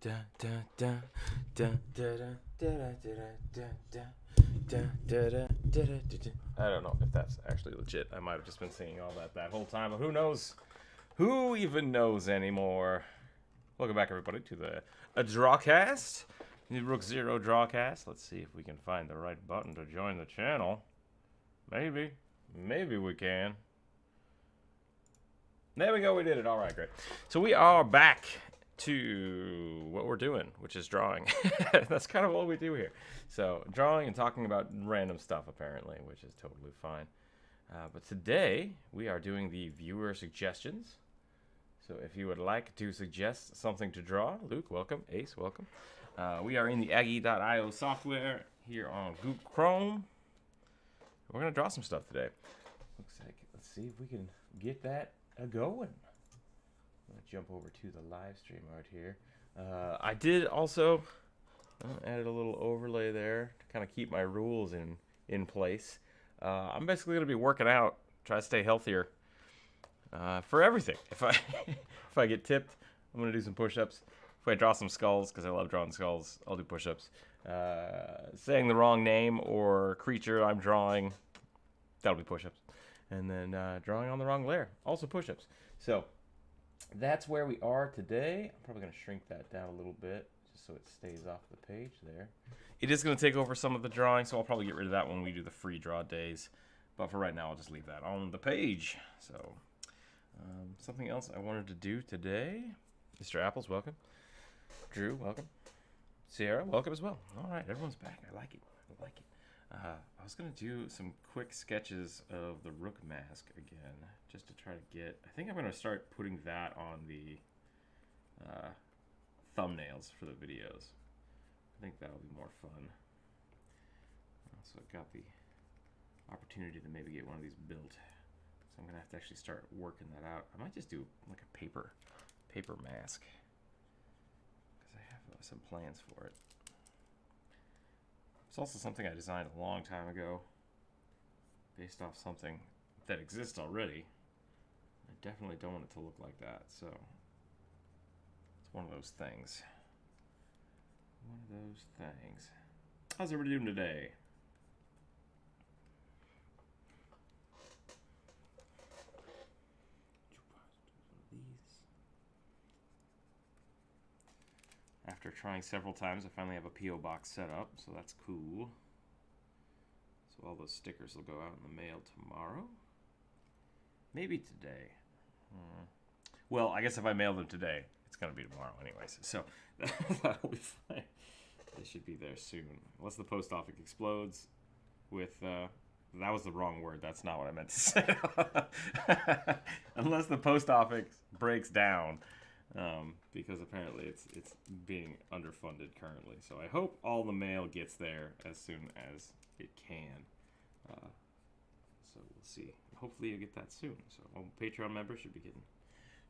I don't know if that's actually legit. I might have just been singing all that whole time, but who knows? Who even knows anymore? Welcome back, everybody, to the Drawcast, the Rookzer0 Drawcast. Let's see if we can find the right button to join the channel. Maybe we can. There we go, we did it. All right, great. So we are back to what we're doing, which is drawing. That's kind of what we do here. So drawing and talking about random stuff, apparently, which is totally fine. But today we are doing the viewer suggestions. So if you would like to suggest something to draw, Luke, welcome. Ace, welcome. We are in the Aggie.io software here on Google Chrome. We're going to draw some stuff today. Looks like, let's see if we can get that going. I'm going to jump over to the live stream right here. I did also added a little overlay there to kind of keep my rules in place. I'm basically going to be working out, try to stay healthier for everything. If I get tipped, I'm going to do some push-ups. If I draw some skulls, because I love drawing skulls, I'll do push-ups. Saying the wrong name or creature I'm drawing, that'll be push-ups. And then drawing on the wrong layer, also push-ups. So that's where we are today. I'm probably going to shrink that down a little bit just so it stays off the page there. It is going to take over some of the drawing, so I'll probably get rid of that when we do the free draw days. But for right now, I'll just leave that on the page. So something else I wanted to do today. Mr. Apples, welcome. Drew, welcome. Sierra, welcome as well. All right, everyone's back. I like it. I like it. I was going to do some quick sketches of the Rook mask again, just to try to get... I think I'm going to start putting that on the thumbnails for the videos. I think that'll be more fun. So I've got the opportunity to maybe get one of these built. So I'm going to have to actually start working that out. I might just do like a paper mask, because I have some plans for it. It's also something I designed a long time ago, based off something that exists already. I definitely don't want it to look like that, so it's one of those things. One of those things. How's everybody doing today? After trying several times, I finally have a P.O. box set up, so that's cool. So all those stickers will go out in the mail tomorrow. Maybe today. Well, I guess if I mail them today, it's going to be tomorrow anyways. So that'll be fine. They should be there soon. Unless the post office explodes with... that was the wrong word. That's not what I meant to say. Unless the post office breaks down. Because apparently it's being underfunded currently. So I hope all the mail gets there as soon as it can. So we'll see. Hopefully you'll get that soon. So all Patreon members should be getting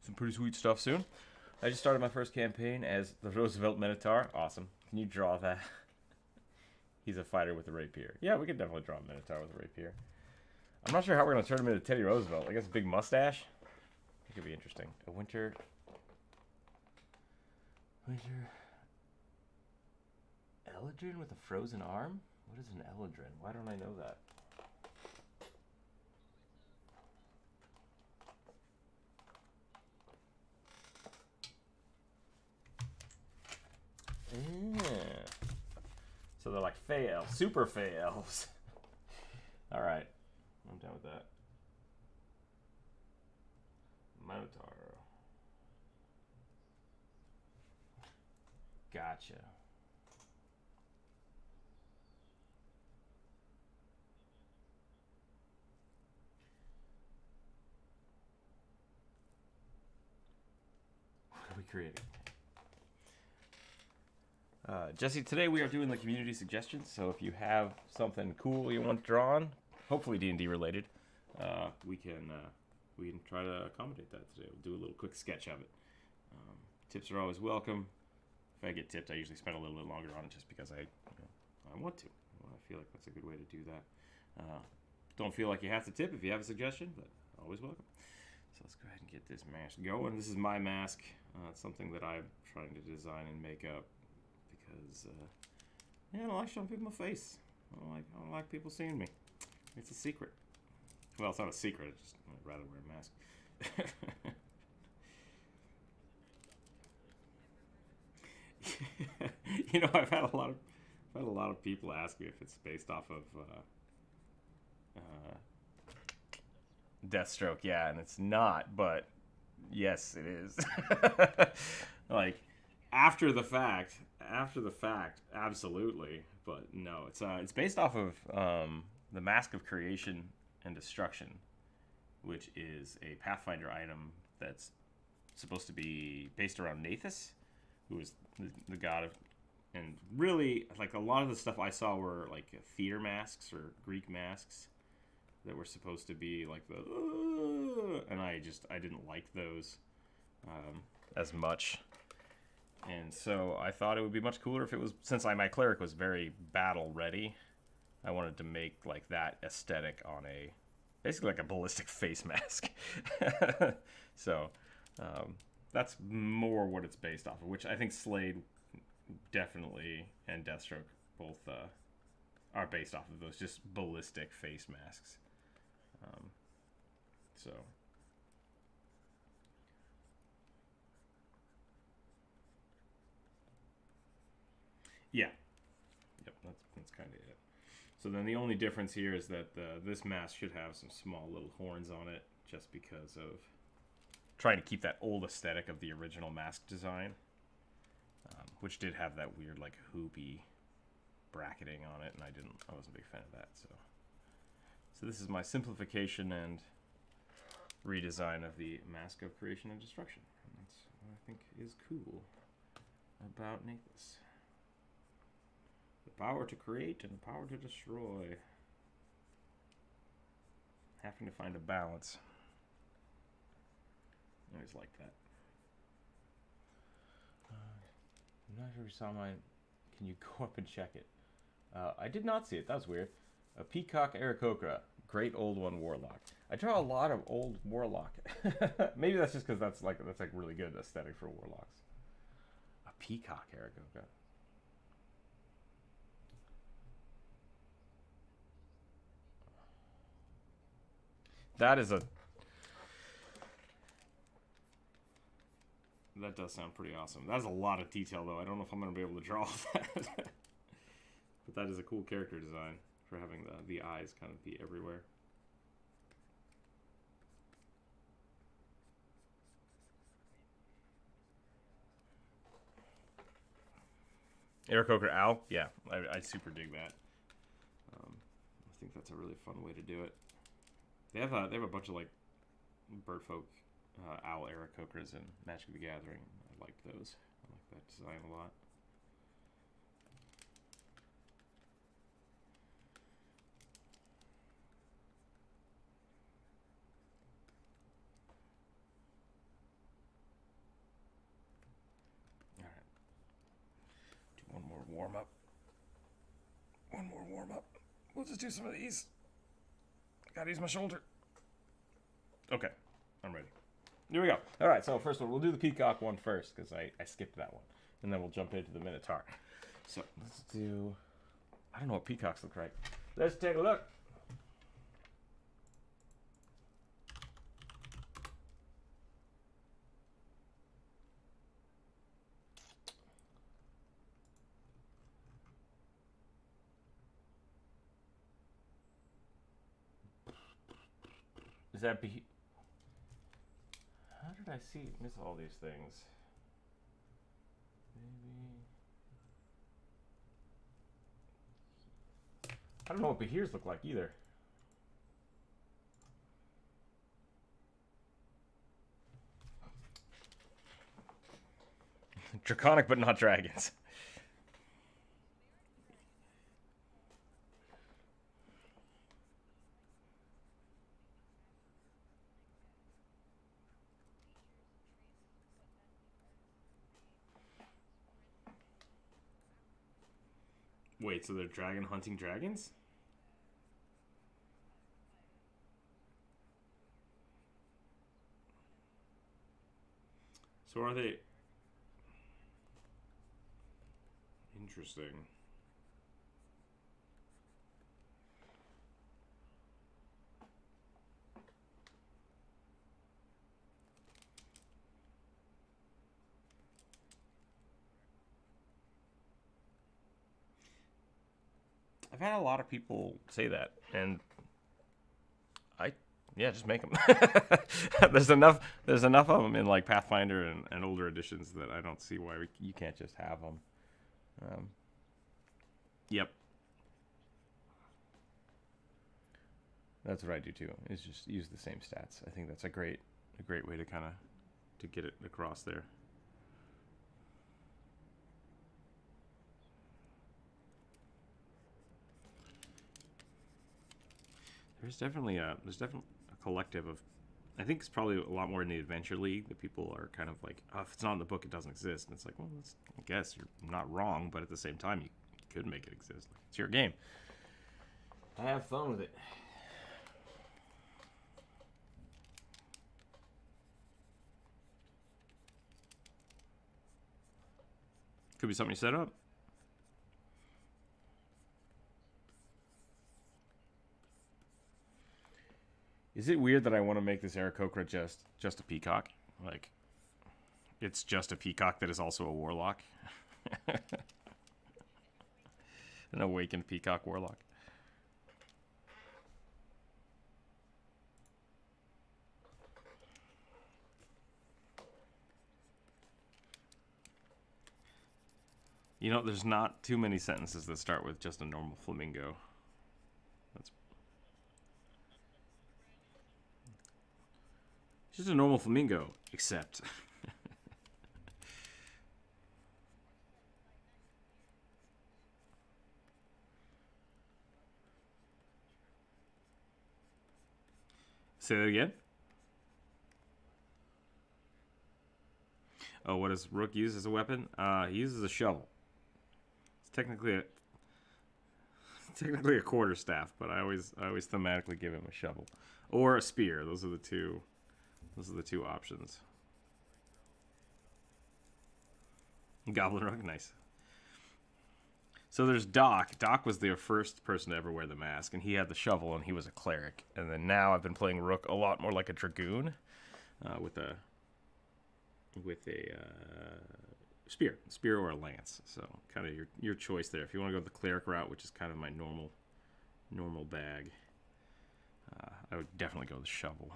some pretty sweet stuff soon. I just started my first campaign as the Roosevelt Minotaur. Awesome. Can you draw that? He's a fighter with a rapier. Yeah, we could definitely draw a Minotaur with a rapier. I'm not sure how we're going to turn him into Teddy Roosevelt. I guess a big mustache. It could be interesting. A winter Eldrin with a frozen arm? What is an Eldrin? Why don't I know that? So they're like Fey elves, super Fey elves. All right, I'm done with that. Minotaur. Gotcha. What are we creating? Jesse, today we are doing the community suggestions. So if you have something cool you want drawn, hopefully D&D related, we can try to accommodate that today. We'll do a little quick sketch of it. Tips are always welcome. If I get tipped, I usually spend a little bit longer on it just because I want to. I feel like that's a good way to do that. Don't feel like you have to tip if you have a suggestion, but always welcome. So let's go ahead and get this mask going. This is my mask. It's something that I'm trying to design and make up because yeah, I don't like showing people my face. I don't like people seeing me. It's a secret. Well, it's not a secret. It's just I'd rather wear a mask. You know, I've had a lot of people ask me if it's based off of Deathstroke. Yeah, and it's not, but yes, it is. Like after the fact, absolutely. But no, it's based off of the Mask of Creation and Destruction, which is a Pathfinder item that's supposed to be based around Nathus, who is the god of, and really, like, a lot of the stuff I saw were like theater masks or Greek masks that were supposed to be like the, and I didn't like those as much. And so I thought it would be much cooler if it was, since my cleric was very battle ready, I wanted to make like that aesthetic on a, basically like a ballistic face mask. So that's more what it's based off of, which I think Slade definitely and Deathstroke both are based off of those just ballistic face masks. So yeah, yep, that's kind of it. So then the only difference here is that this mask should have some small little horns on it, just because of trying to keep that old aesthetic of the original mask design, which did have that weird like hoopy bracketing on it, and I wasn't a big fan of that. So this is my simplification and redesign of the Mask of Creation and Destruction, and that's what I think is cool about Nathus. The power to create and the power to destroy. Having to find a balance. I always like that. I'm not sure if you saw mine. Can you go up and check it? I did not see it. That was weird. A Peacock Aarakocra. Great old one warlock. I draw a lot of old warlock. Maybe that's just because that's like really good aesthetic for warlocks. A Peacock Aarakocra. That does sound pretty awesome. That's a lot of detail, though. I don't know if I'm going to be able to draw that. But that is a cool character design for having the eyes kind of be everywhere. Aarakocra Owl? Yeah, I super dig that. I think that's a really fun way to do it. They have a bunch of like birdfolk owl Aarakocras in Magic the Gathering. I like those. I like that design a lot. All right. Do one more warm up. One more warm up. We'll just do some of these. Gotta use my shoulder. Okay, I'm ready. Here we go. All right, so first one, we'll do the Peacock one first, because I skipped that one. And then we'll jump into the Minotaur. So let's do, I don't know what peacocks look like. Let's take a look. Is that be? How did I miss all these things? Maybe. I don't know what Behirs look like either. Draconic, but not dragons. Wait, so they're dragon hunting dragons? So are they... Interesting. I've had a lot of people say that, and yeah, just make them. There's enough of them in like Pathfinder and older editions that I don't see why you can't just have them. Yep. That's what I do too. Is just use the same stats. I think that's a great way to kind of to get it across there. There's definitely a collective of, I think it's probably a lot more in the Adventure League that people are kind of like, oh, if it's not in the book, it doesn't exist. And it's like, well, I guess you're not wrong, but at the same time, you could make it exist. It's your game. I have fun with it. Could be something you set up. Is it weird that I want to make this Aarakocra just a peacock? Like, it's just a peacock that is also a warlock? An awakened peacock warlock. You know, there's not too many sentences that start with just a normal flamingo. That's just a normal flamingo, except. Say that again? Oh, what does Rook use as a weapon? He uses a shovel. It's technically a quarterstaff, but I always thematically give him a shovel or a spear. Those are the two options. Goblin Rook, nice. So there's Doc. Doc was the first person to ever wear the mask, and he had the shovel, and he was a cleric. And then now I've been playing Rook a lot more like a dragoon, with a spear or a lance. So kind of your choice there. If you want to go the cleric route, which is kind of my normal bag, I would definitely go the shovel.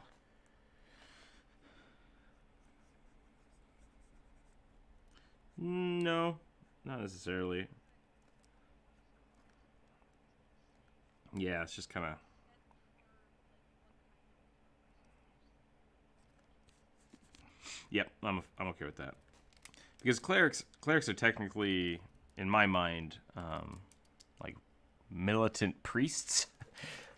No, not necessarily. Yeah, it's just kind of. Yep, I'm okay with that, because clerics are technically, in my mind, like militant priests,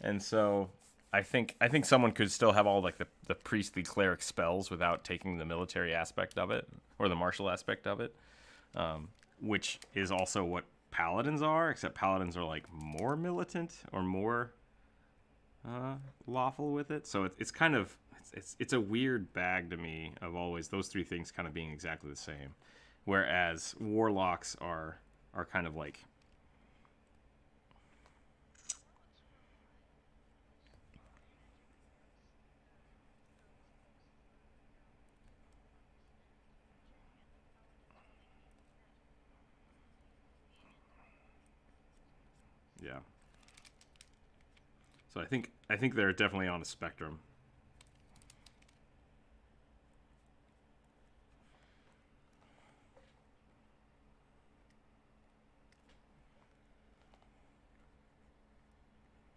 and so I think someone could still have all like the priestly cleric spells without taking the military aspect of it or the martial aspect of it, which is also what paladins are, except paladins are like more militant or more lawful with it. So it's kind of it's a weird bag to me of always those three things kind of being exactly the same, whereas warlocks are kind of like. Yeah. So I think they're definitely on a spectrum.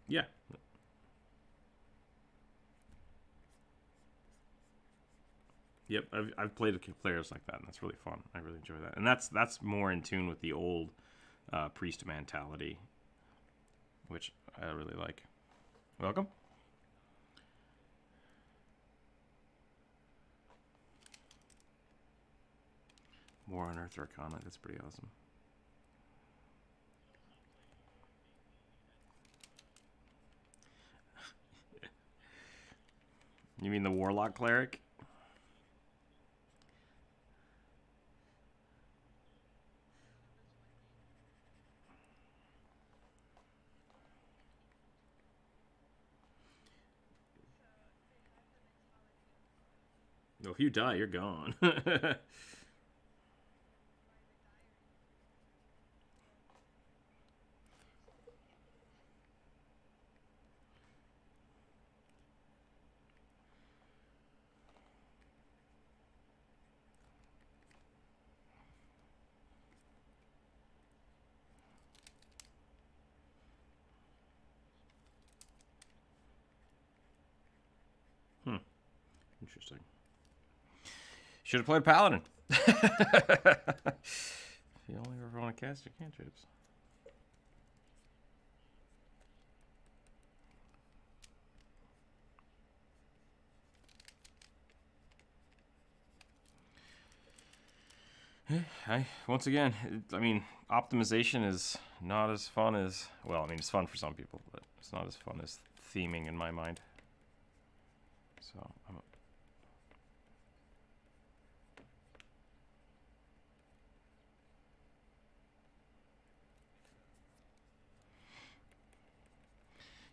Yeah. Yep, I've played with players like that, and that's really fun. I really enjoy that, and that's more in tune with the old priest mentality, which I really like. Welcome. More Unearthed Arcana. That's pretty awesome. You mean the Warlock Cleric? No, if you die, you're gone. Interesting. Should have played Paladin. You only ever want to cast your cantrips. Once again, I mean, optimization is not as fun as, well, I mean, it's fun for some people, but it's not as fun as theming in my mind. So,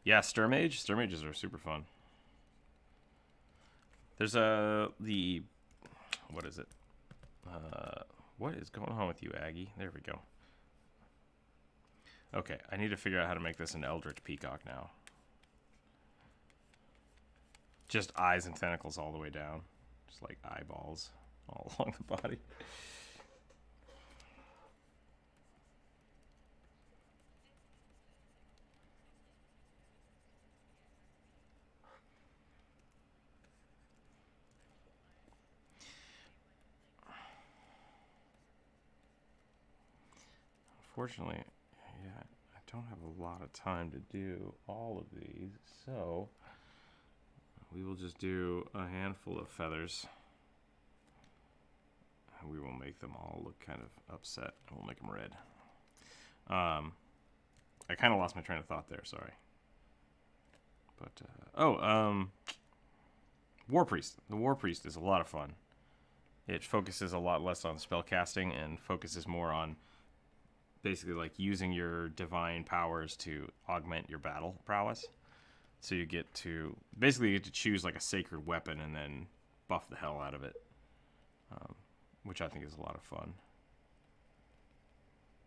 yeah, Stir Mage. Stir Mages are super fun. There's what is it? What is going on with you, Aggie? There we go. Okay, I need to figure out how to make this an Eldritch Peacock now. Just eyes and tentacles all the way down. Just like eyeballs all along the body. Unfortunately, yeah, I don't have a lot of time to do all of these, so we will just do a handful of feathers. And we will make them all look kind of upset, and we'll make them red. I kind of lost my train of thought there, sorry. But, War Priest. The War Priest is a lot of fun. It focuses a lot less on spell casting and focuses more on basically like using your divine powers to augment your battle prowess. So you get to basically choose like a sacred weapon and then buff the hell out of it, which I think is a lot of fun.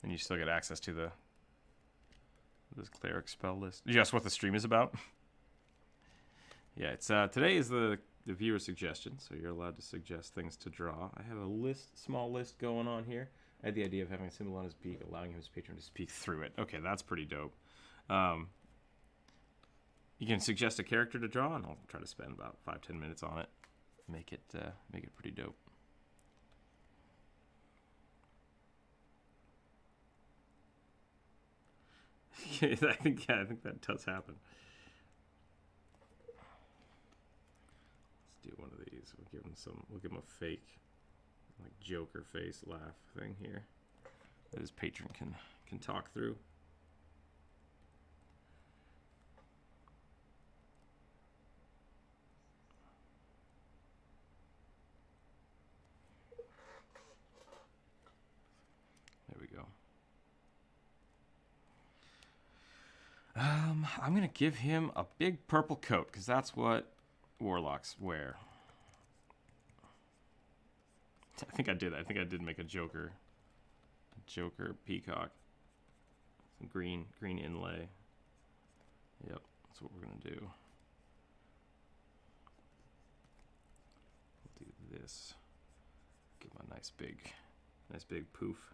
And you still get access to this cleric spell list. Just what the stream is about. Yeah, it's today is the viewer suggestion, so you're allowed to suggest things to draw. I have a small list going on here. I had the idea of having a symbol on his beak, allowing his patron to speak through it. Okay, that's pretty dope. You can suggest a character to draw, and I'll try to spend about 5-10 minutes on it. Make it pretty dope. I think that does happen. Let's do one of these. We'll give him a fake, like Joker face laugh thing here that his patron can talk through. There we go. I'm gonna give him a big purple coat because that's what warlocks wear. I think I did. I think I did make a Joker peacock. Some green inlay. Yep, that's what we're gonna do. We'll do this. Give him a nice big poof.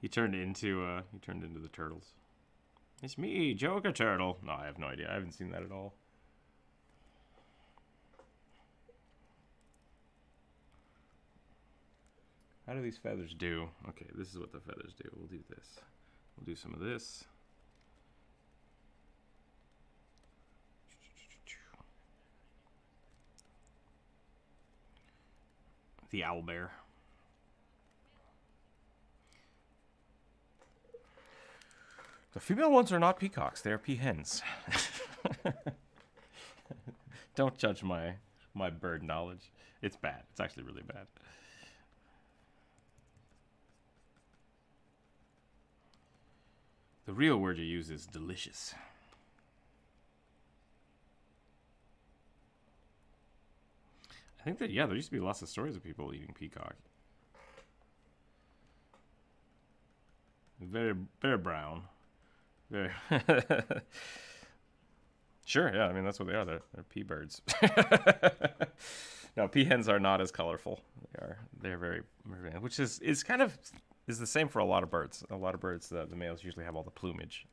He turned into the turtles. It's me, Joker Turtle. No, I have no idea. I haven't seen that at all. How do these feathers do? Okay, this is what the feathers do. We'll do this. We'll do some of this. The owlbear. The female ones are not peacocks. They are peahens. Don't judge my My bird knowledge. It's bad. It's actually really bad. The real word you use is delicious. I think that, yeah, there used to be lots of stories of people eating peacock. Very, very brown. Very. Sure, yeah, I mean, that's what they are. They're pea birds. No, peahens are not as colorful. They're very, which is kind of is the same for a lot of birds. A lot of birds, the males usually have all the plumage,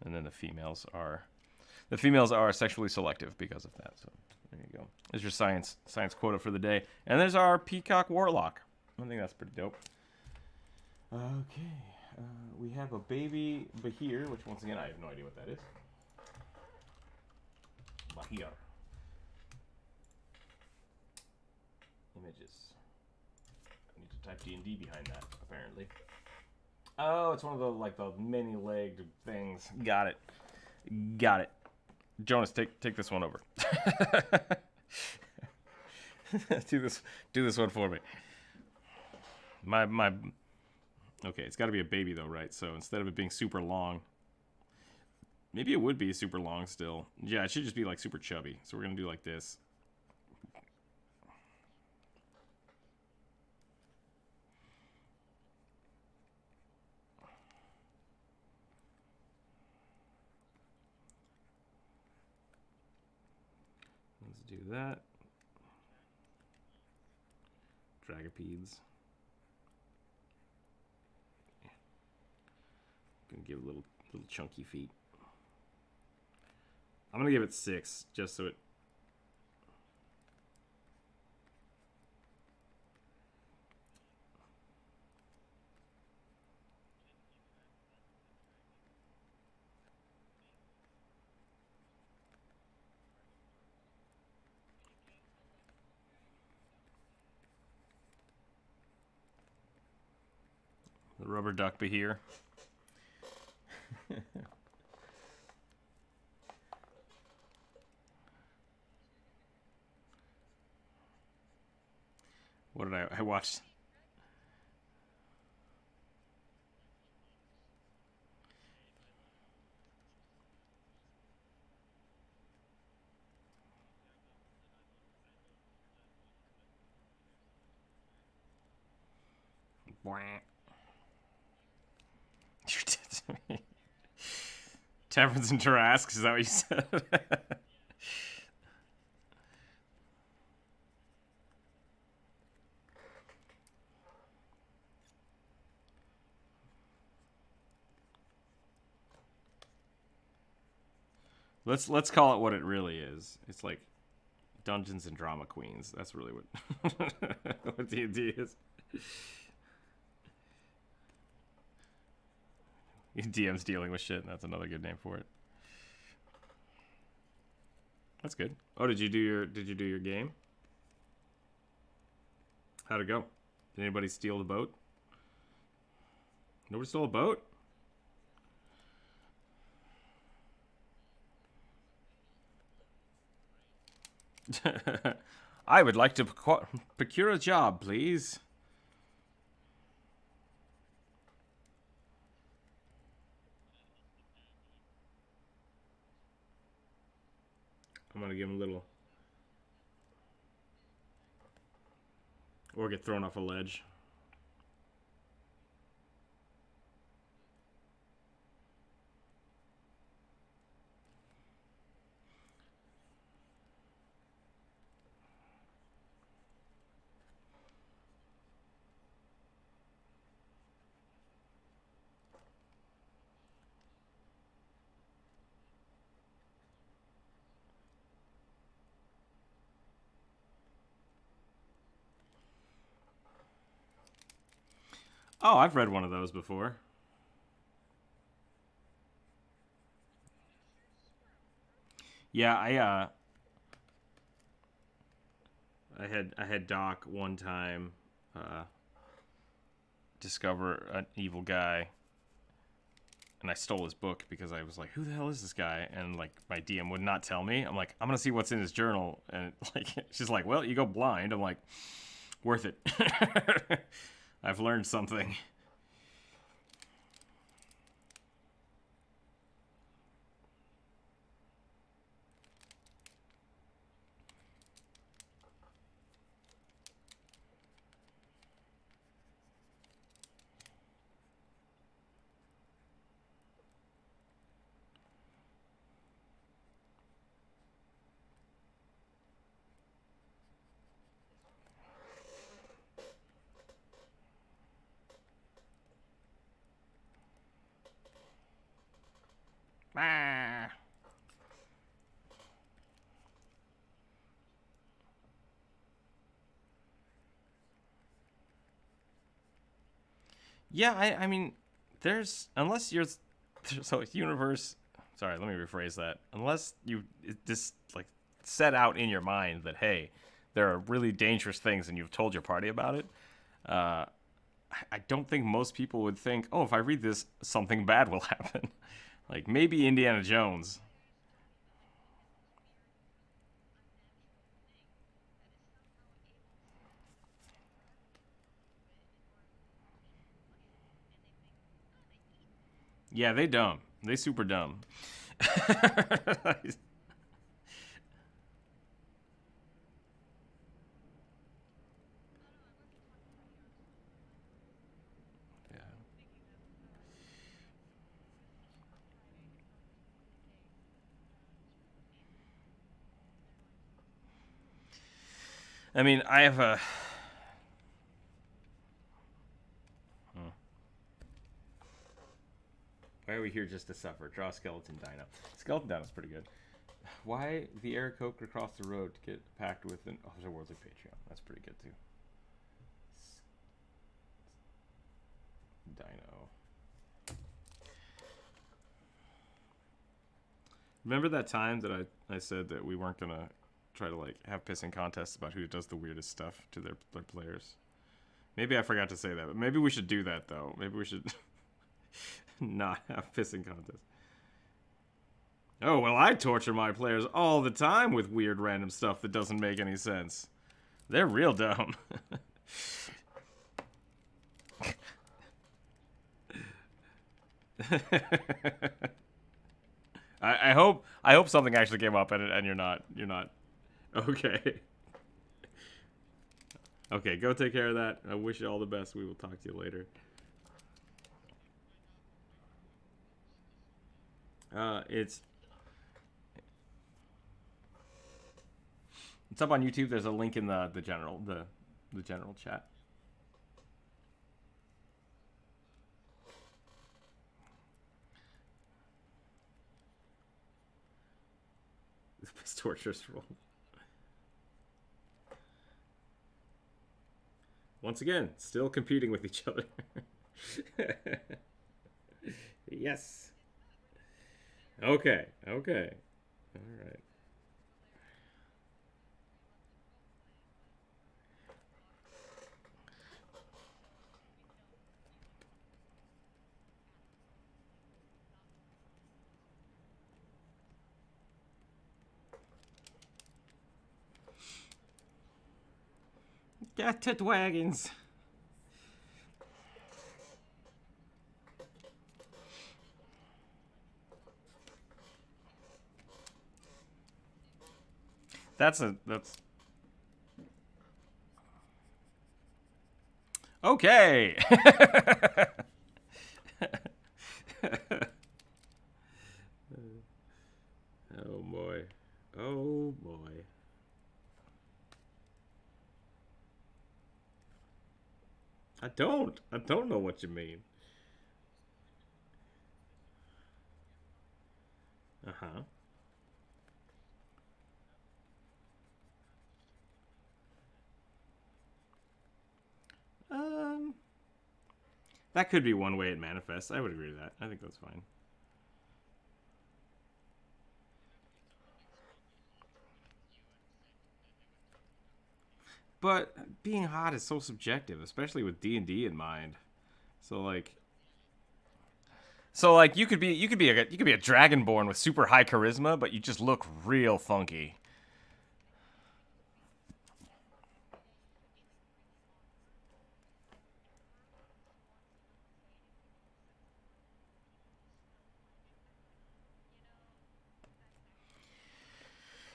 and then the females are sexually selective because of that. So there you go. There's your science quota for the day, and there's our peacock warlock. I think that's pretty dope. Okay, we have a baby Bahir, which once again I have no idea what that is. Bahir. Images. I need to type D&D behind that, apparently. Oh, it's one of the many-legged things. Got it. Jonas, take this one over. do this one for me. My okay, it's got to be a baby though, right? So instead of it being super long, maybe it would be super long still. Yeah, it should just be like super chubby. So we're gonna do like this. Let's do that. Dragopeds. Gonna give it little chunky feet. I'm gonna give it 6, just so it. The rubber duck be here. What did I watched? You did to me. Taverns and Tarrasques, is that what you said? Let's call it what it really is. It's like Dungeons and Drama Queens. That's really what what D&D is. DM's dealing with shit. That's another good name for it. That's good. Oh, did you do your game? How'd it go? Did anybody steal the boat? Nobody stole a boat? I would like to procure a job, please. I'm gonna give him a little. Or get thrown off a ledge. Oh, I've read one of those before. Yeah, I had Doc one time discover an evil guy and I stole his book because I was like, who the hell is this guy? And like my DM would not tell me. I'm like, I'm gonna see what's in his journal, and like she's like, well, you go blind. I'm like, worth it. I've learned something. Ah. Yeah, I mean, there's unless you're so universe. Sorry, let me rephrase that. Unless you just like set out in your mind that hey, there are really dangerous things, and you've told your party about it. Uh, I don't think most people would think, oh, if I read this, something bad will happen. Like maybe Indiana Jones. Yeah, they dumb. They super dumb. Yeah. I mean, I have a. Why are we here just to suffer? Draw skeleton dino. Skeleton dino's pretty good. Why the Aarakocra across the road to get packed with an Otherworldly Patreon? That's pretty good too. Dino. Remember that time that I said that we weren't gonna try to like have pissing contests about who does the weirdest stuff to their players? Maybe I forgot to say that, but maybe we should do that though. Maybe we should not have pissing contests. Oh, well, I torture my players all the time with weird random stuff that doesn't make any sense. They're real dumb. I hope something actually came up and you're not okay. Okay, go take care of that. I wish you all the best. We will talk to you later. It's up on YouTube. There's a link in the general chat. This torturous roll. Once again, still competing with each other. Yes. Okay. Okay. All right. Get to wagons. That's okay. Oh boy. Oh boy. I don't know what you mean. Uh-huh. Um, that could be one way it manifests. I would agree to that. I think that's fine. But being hot is so subjective, especially with D&D in mind. So like So like you could be a dragonborn with super high charisma, but you just look real funky.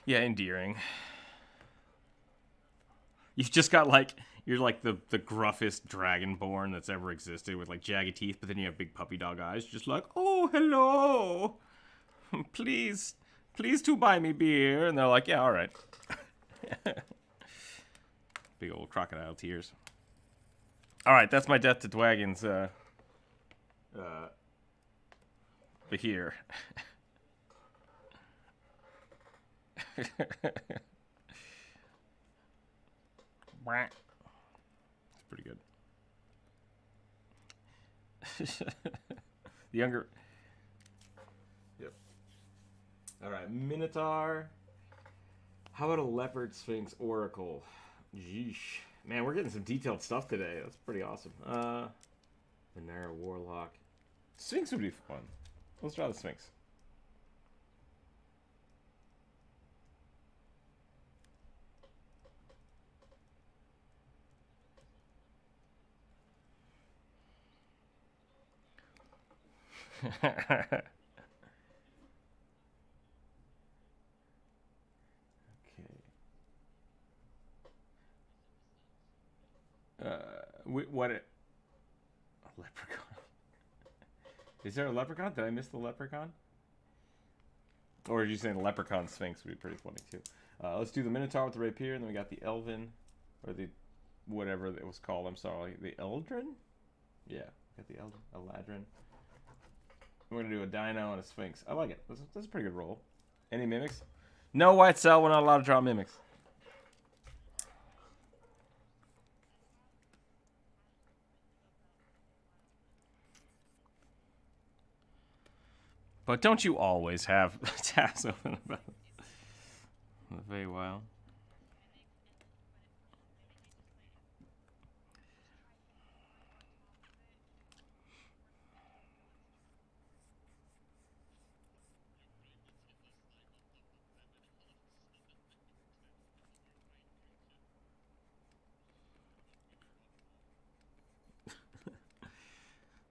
Yeah, endearing. You've just got like you're like the gruffest dragonborn that's ever existed with like jagged teeth, but then you have big puppy dog eyes, just like, oh hello, please, please to buy me beer, and they're like, yeah, all right. Big old crocodile tears. All right, that's my death to Dwagons. But here. It's pretty good. The younger. Yep. All right, Minotaur. How about a leopard sphinx oracle? Yeesh. Man, we're getting some detailed stuff today. That's pretty awesome. Venera warlock. Sphinx would be fun. Let's draw the sphinx. Okay. What? A leprechaun. Is there a leprechaun? Did I miss the leprechaun? Or are you saying the leprechaun sphinx would be pretty funny too? Let's do the Minotaur with the rapier, and then we got the Elven, or the whatever it was called. I'm sorry, the Eldrin. Yeah, got the Eladrin. We're gonna do a Dino and a Sphinx. I like it. That's a pretty good roll. Any mimics? No white cell. We're not allowed to draw mimics. But don't you always have tabs open about the Feywild?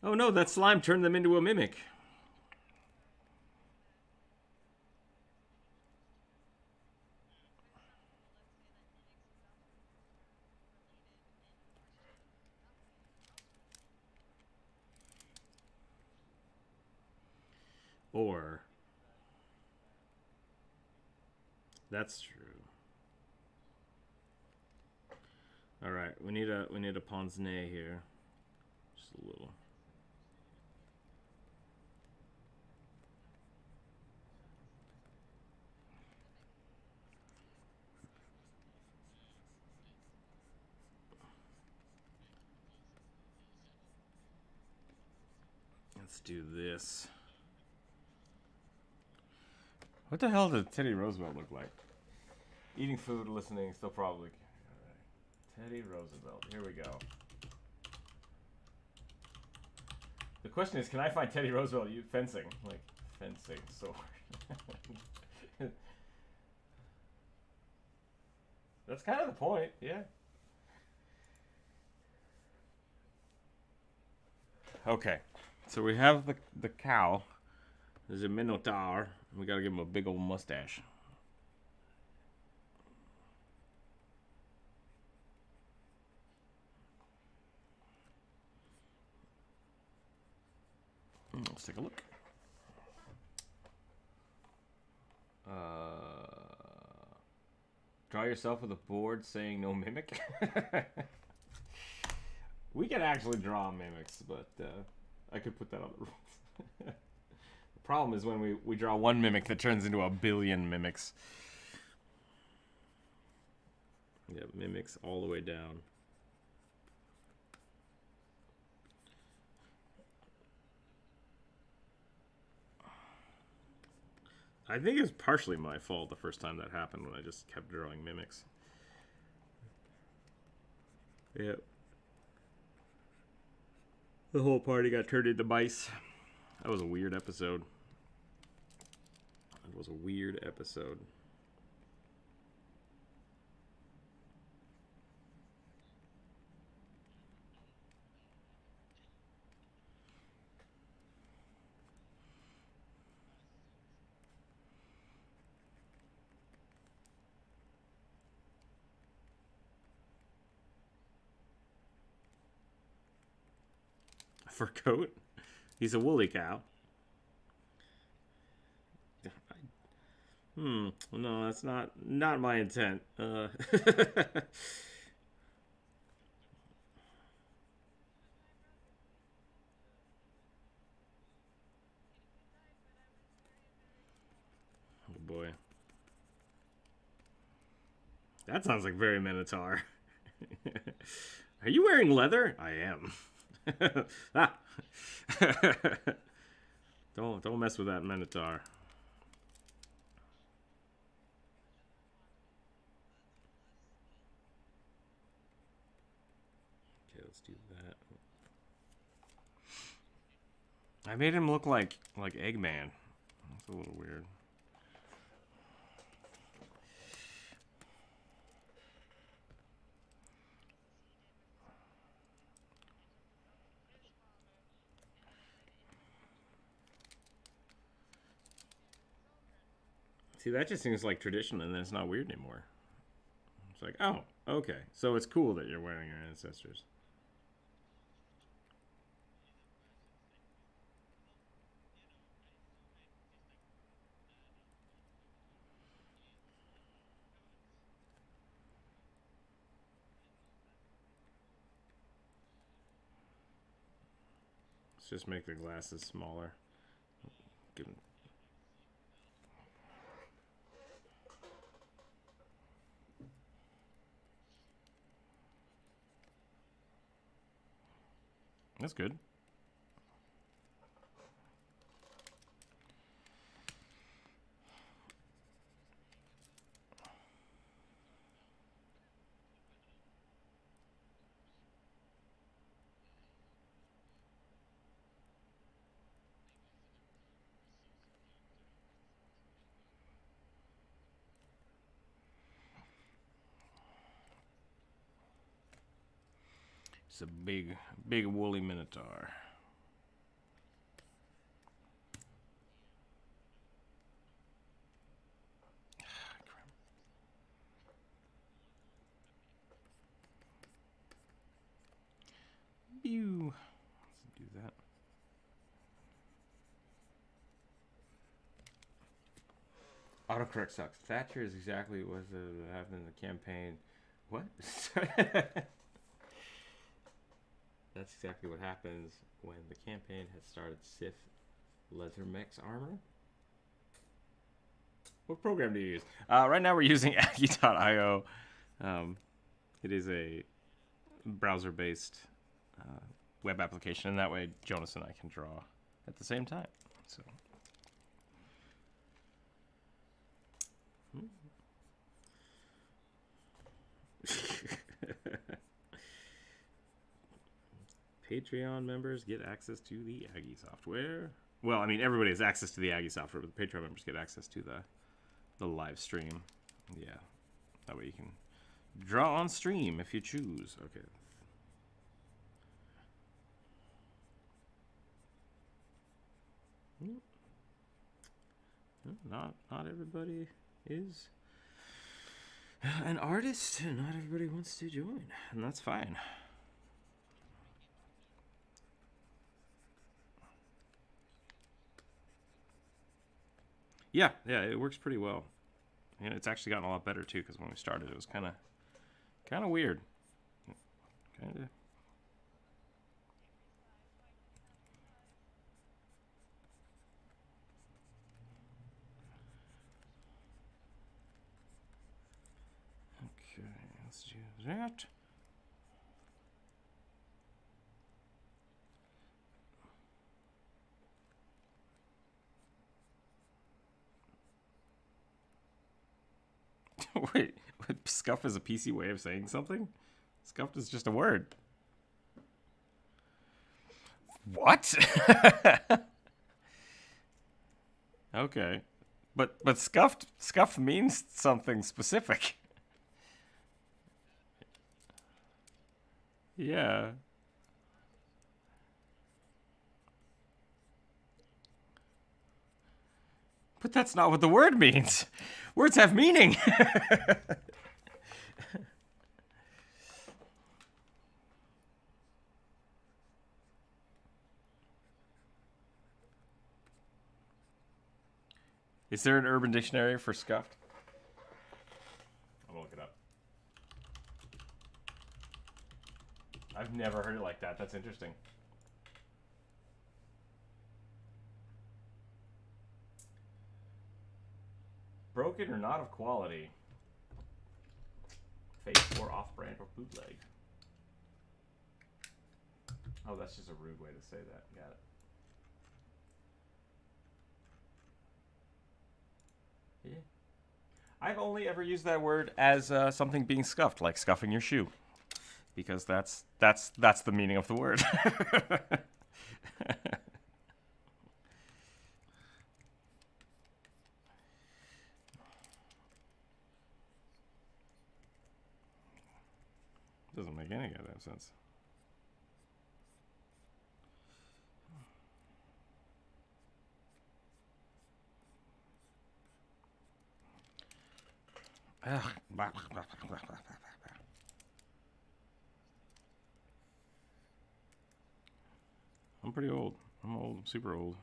Oh no, that slime turned them into a mimic. Or that's true. All right, we need a pince nez here, just a little. Let's do this. What the hell did Teddy Roosevelt look like? Eating food, listening, still probably. All right. Teddy Roosevelt. Here we go. The question is, can I find Teddy Roosevelt fencing? Like, fencing sword. That's kind of the point, yeah. Okay. So we have the cow. There's a Minotaur. We gotta give him a big old mustache. Let's take a look. Draw yourself with a board saying no mimic. We can actually draw mimics, but I could put that on the rules. The problem is when we draw one mimic that turns into a billion mimics. Yeah, mimics all the way down. I think it's partially my fault the first time that happened when I just kept drawing mimics. Yep. The whole party got turned into mice. That was a weird episode. It was a weird episode. Fur coat? He's a woolly cow. No, that's not my intent. Oh boy. That sounds like very Minotaur. Are you wearing leather? I am. Ah. Don't mess with that Minotaur. Okay, let's do that. I made him look like Eggman. That's a little weird. See, that just seems like tradition, and then it's not weird anymore. It's like, oh, okay. So it's cool that you're wearing your ancestors. Let's just make the glasses smaller. Give them. That's good. It's a big woolly Minotaur. Pew. Let's do that. Autocorrect sucks. Thatcher is exactly what happened in the campaign. What? That's exactly what happens when the campaign has started Sith Leathermex armor. What program do you use? Right now we're using Aggie.io. It is a browser-based web application, and that way Jonas and I can draw at the same time. So. Patreon members get access to the Aggie software. Well, I mean, everybody has access to the Aggie software, but the Patreon members get access to the live stream. Yeah, that way you can draw on stream if you choose. Okay. Not everybody is an artist, and not everybody wants to join, and that's fine. Yeah, it works pretty well. And it's actually gotten a lot better too, because when we started, it was kind of weird. Kind of. Okay, let's do that. Wait, scuff is a PC way of saying something? Scuffed is just a word. What? Okay. But scuffed means something specific. Yeah. But that's not what the word means. Words have meaning. Is there an Urban Dictionary for scuffed? I'm gonna look it up. I've never heard it like that. That's interesting. Broken or not of quality. Fake or off-brand or bootleg. Oh, that's just a rude way to say that. Got it. Yeah. I've only ever used that word as something being scuffed, like scuffing your shoe, because that's the meaning of the word. Doesn't make any goddamn sense. I'm pretty old. I'm old, super old.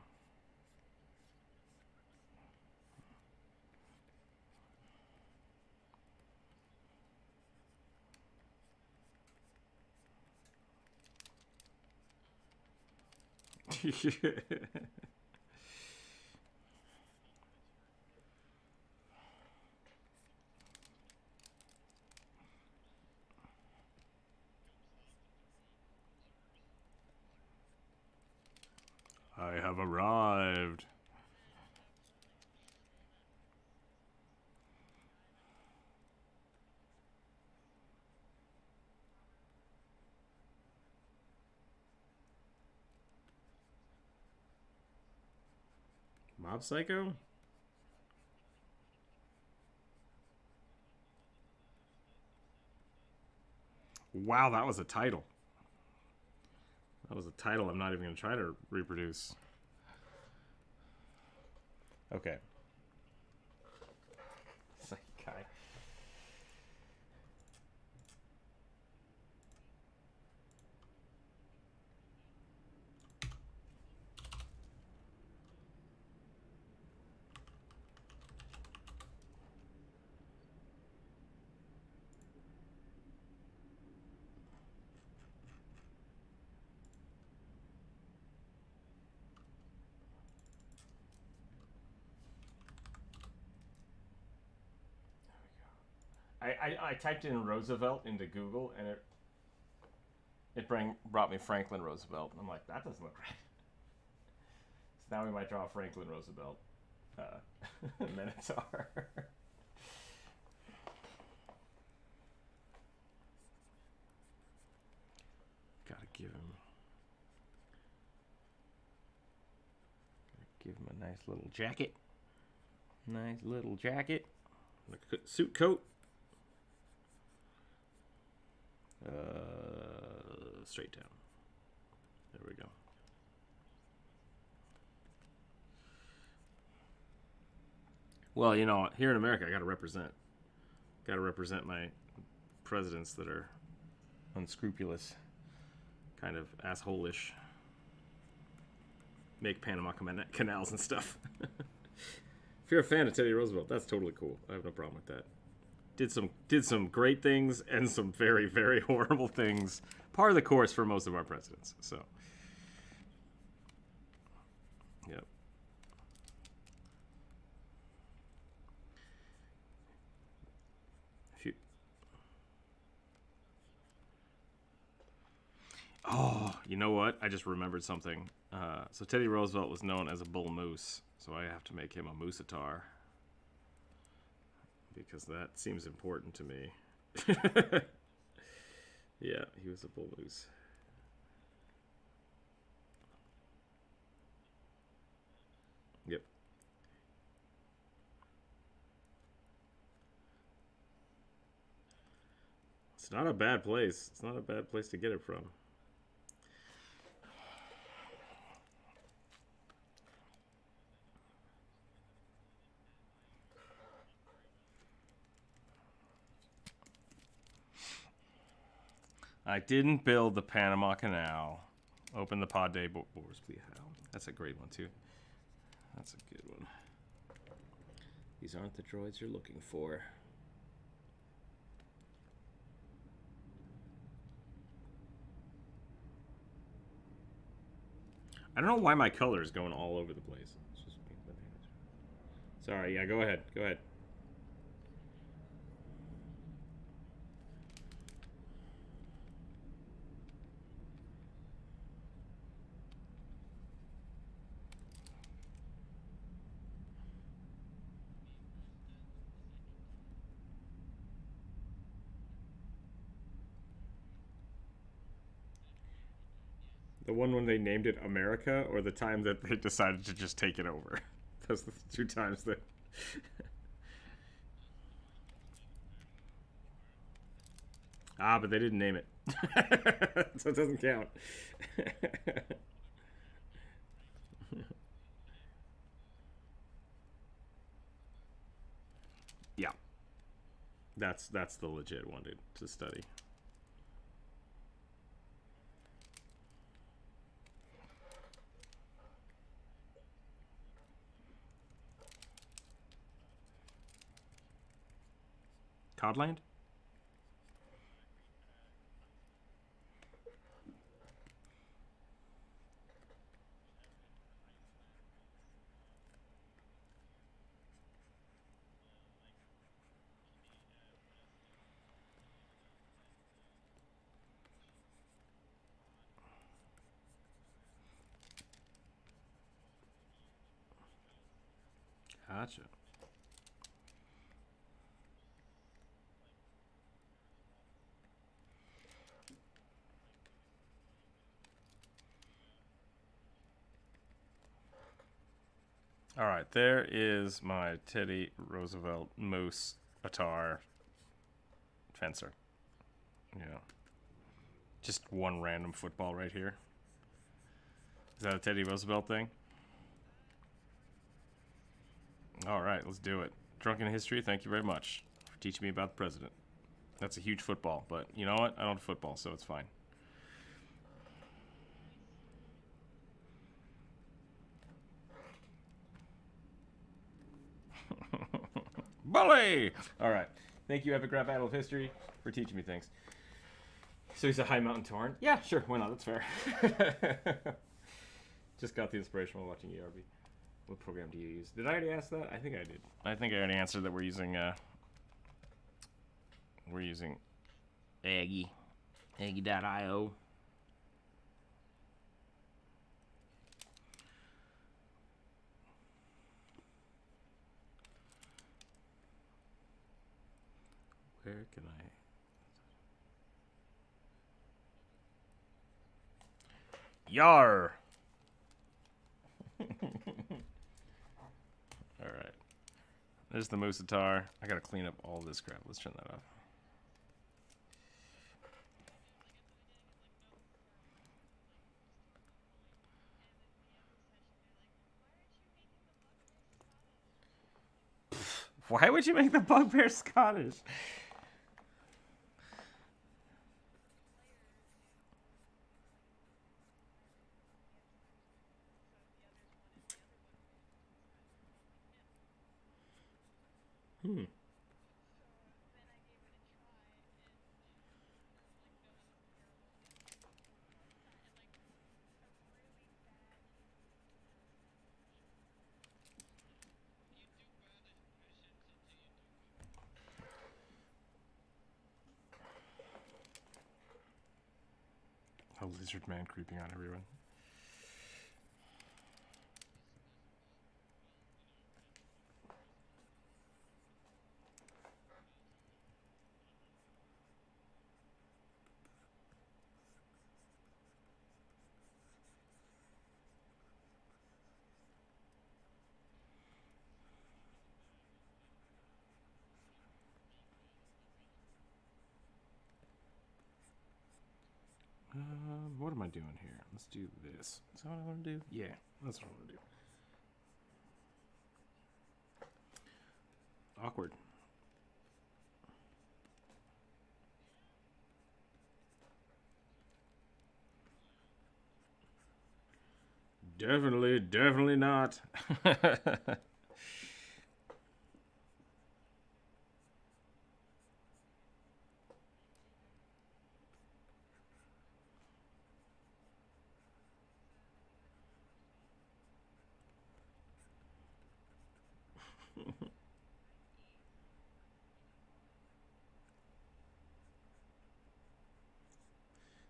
I have arrived. Mob Psycho? Wow, that was a title. That was a title I'm not even going to try to reproduce. Okay. Guy. I typed in Roosevelt into Google and it brought me Franklin Roosevelt. I'm like, that doesn't look right. So now we might draw Franklin Roosevelt Minotaur. Gotta give him a nice little jacket. Nice little jacket. Like a suit coat. Straight down. There we go. Well, you know, here in America, I gotta represent. Gotta represent my presidents that are unscrupulous, kind of asshole-ish, make Panama canals and stuff. If you're a fan of Teddy Roosevelt, that's totally cool. I have no problem with that. Did some great things and some very, very horrible things. Part of the course for most of our presidents. So, yep. Oh, you know what? I just remembered something. So Teddy Roosevelt was known as a bull moose, so I have to make him a mooseatar. Because that seems important to me. Yeah, he was a bull moose. Yep. not a bad place. It's not a bad place to get it from. I didn't build the Panama Canal. Open the pod day boars, please. That's a great one, too. That's a good one. These aren't the droids you're looking for. I don't know why my color is going all over the place. Sorry, yeah, go ahead. Go ahead. The one when they named it America, or the time that they decided to just take it over? Those are the two times that... Ah, but they didn't name it. So it doesn't count. Yeah. That's the legit one to study. Codland? Gotcha. All right, there is my Teddy Roosevelt Moose Atar fencer. Yeah. Just one random football right here. Is that a Teddy Roosevelt thing? All right, let's do it. Drunken History, thank you very much for teaching me about the president. That's a huge football, but you know what? I don't have football, so it's fine. Bully! All right. Thank you, Epic Rap Battle of History, for teaching me things. So he's a High Mountain Torrent? Yeah, sure. Why not? That's fair. Just got the inspiration while watching ERB. What program do you use? Did I already ask that? I think I did. I think I already answered that we're using Aggie. Aggie.io. Where can I... Yar! Alright. There's the Musatar. I gotta clean up all this crap. Let's turn that off. Why would you make the bugbear Scottish? A lizard man creeping on everyone. What am I doing here? Let's do this. Is that what I want to do? Yeah, that's what I want to do. Awkward. Definitely not.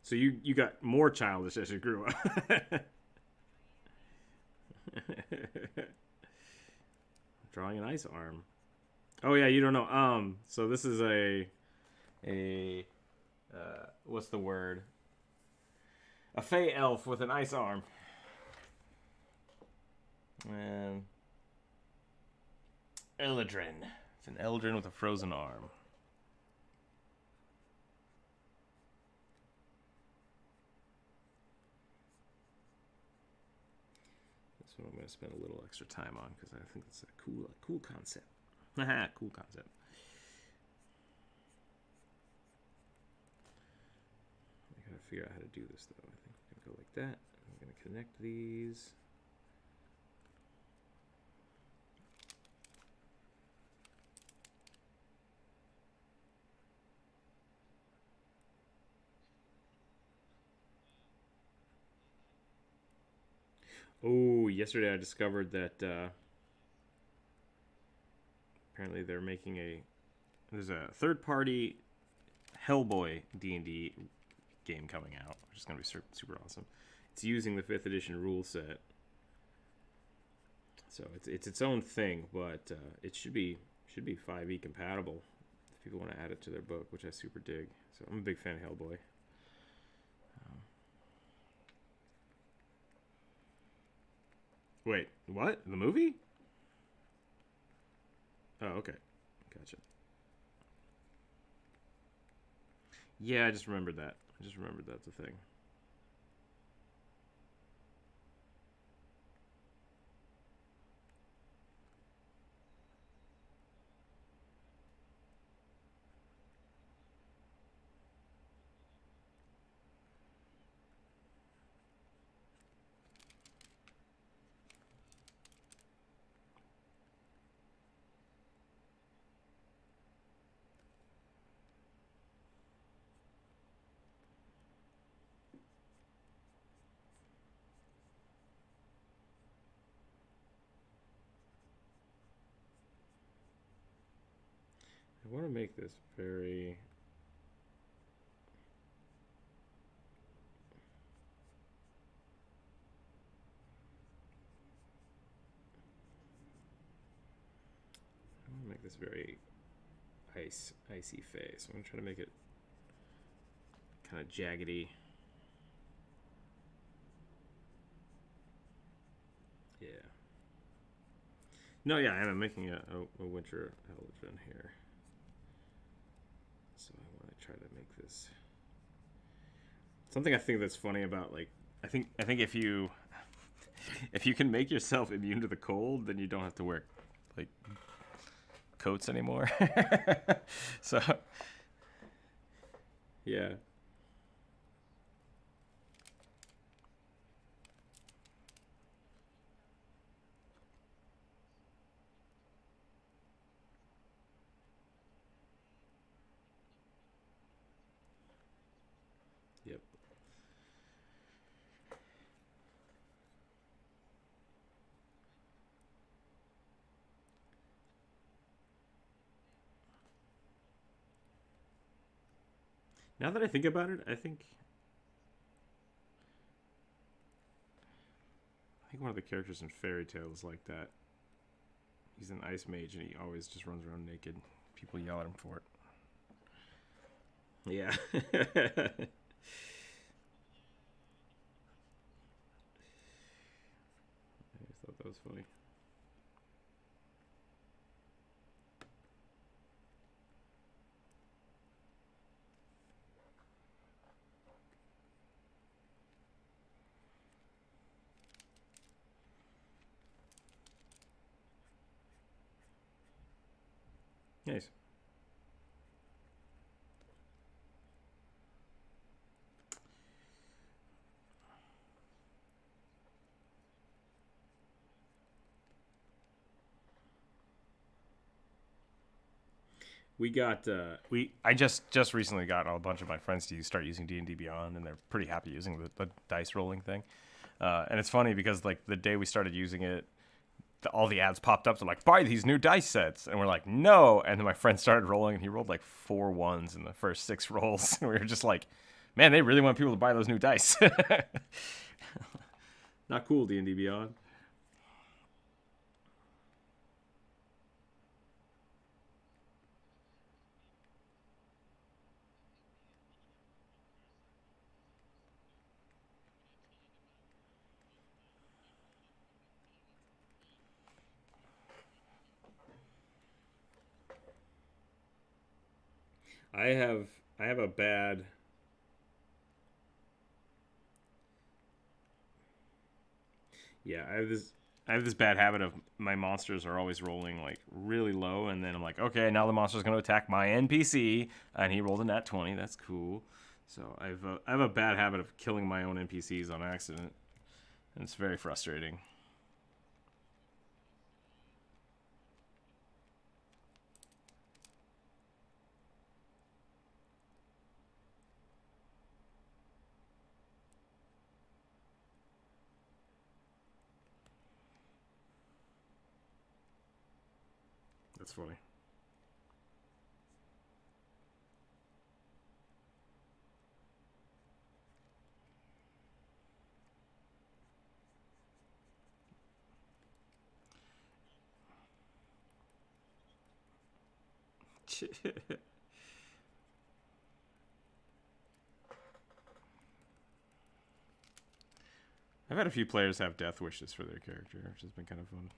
So you got more childish as you grew up. Drawing an ice arm. Oh yeah, you don't know. So this is a what's the word? A fey elf with an ice arm. And Eldrin. It's an Eldrin with a frozen arm. This one I'm going to spend a little extra time on because I think it's a cool concept. Haha, cool concept. I gotta figure out how to do this though. I think we're gonna go like that. I'm gonna connect these. Oh, yesterday I discovered that apparently they're making there's a third-party Hellboy D&D game coming out, which is going to be super awesome. It's using the 5th edition rule set, so it's its own thing, but it should be 5e compatible if people want to add it to their book, which I super dig. So I'm a big fan of Hellboy. Wait, what? The movie? Oh, okay. Gotcha. Yeah, I just remembered that. That's a thing. I want to make this very... I want to make this very icy face. I'm going to try to make it kind of jaggedy. Yeah. No, yeah, I'm making a winter Eldrin here. So I want to try to make this something. I think that's funny about, like, I think if you can make yourself immune to the cold, then you don't have to wear like coats anymore. So yeah. Yep. Now that I think about it, I think one of the characters in Fairy Tail is like that. He's an ice mage and he always just runs around naked. People yell at him for it. Yeah. I just thought that was funny. Nice. We got I just recently got a bunch of my friends to start using D&D Beyond, and they're pretty happy using the dice rolling thing. And it's funny because like the day we started using it, all the ads popped up. They're like, buy these new dice sets, and we're like, no. And then my friend started rolling, and he rolled like 4 ones in the first 6 rolls, and we were just like, man, they really want people to buy those new dice. Not cool, D&D Beyond. I have a bad yeah, I have this bad habit of my monsters are always rolling like really low, and then I'm like, okay, now the monster's going to attack my NPC, and he rolled a nat 20. That's cool. So I have a bad habit of killing my own NPCs on accident, and it's very frustrating. That's funny. I've had a few players have death wishes for their character, which has been kind of fun.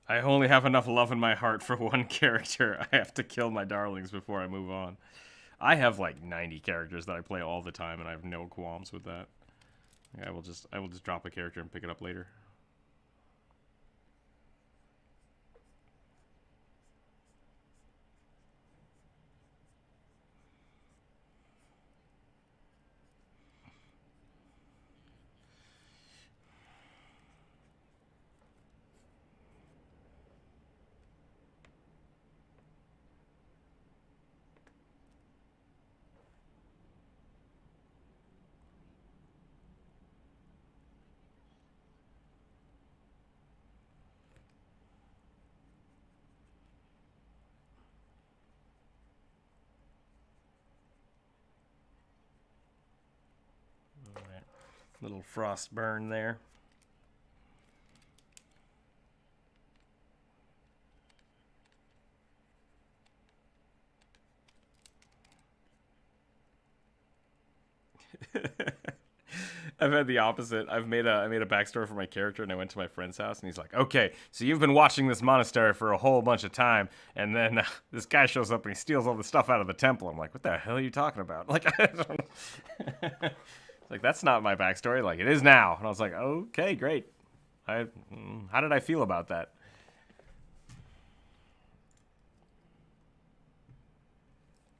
I only have enough love in my heart for one character. I have to kill my darlings before I move on. I have like 90 characters that I play all the time, and I have no qualms with that. I will just drop a character and pick it up later. All right. Little frost burn there. I've had the opposite. I made a backstory for my character, and I went to my friend's house, and he's like, "Okay, so you've been watching this monastery for a whole bunch of time, and then this guy shows up and he steals all the stuff out of the temple." I'm like, "What the hell are you talking about?" Like, I don't like that's not my backstory. Like, it is now, and I was like, "Okay, great." How did I feel about that?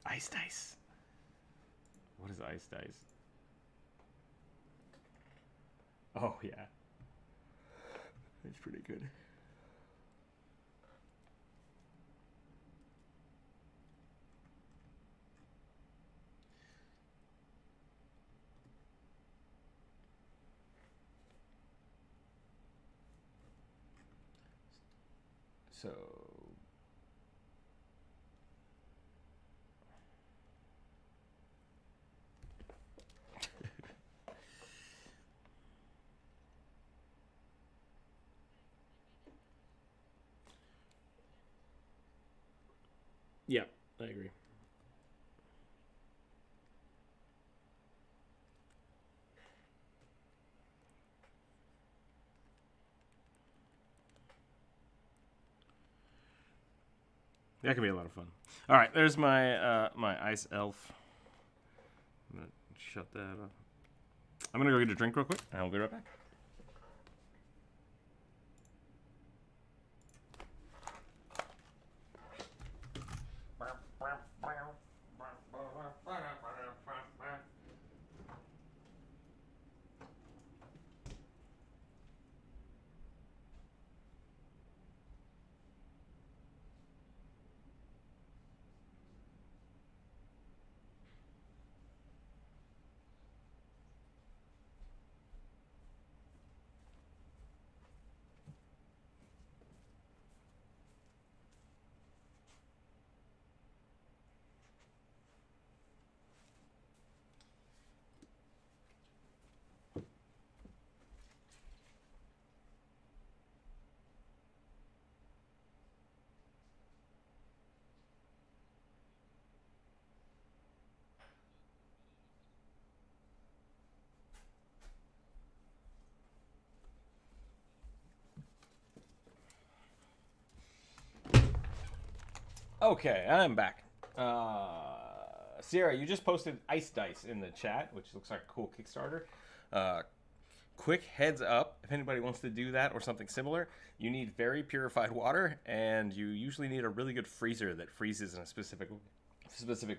Ice dice. What is ice dice? Oh yeah, it's pretty good. So yeah, I agree. That can be a lot of fun. All right, there's my my ice elf. I'm gonna shut that off. I'm gonna go get a drink real quick, and I'll be right back. Okay, I'm back. Sierra, you just posted Ice Dice in the chat, which looks like a cool Kickstarter. Quick heads up, if anybody wants to do that or something similar, you need very purified water, and you usually need a really good freezer that freezes in a specific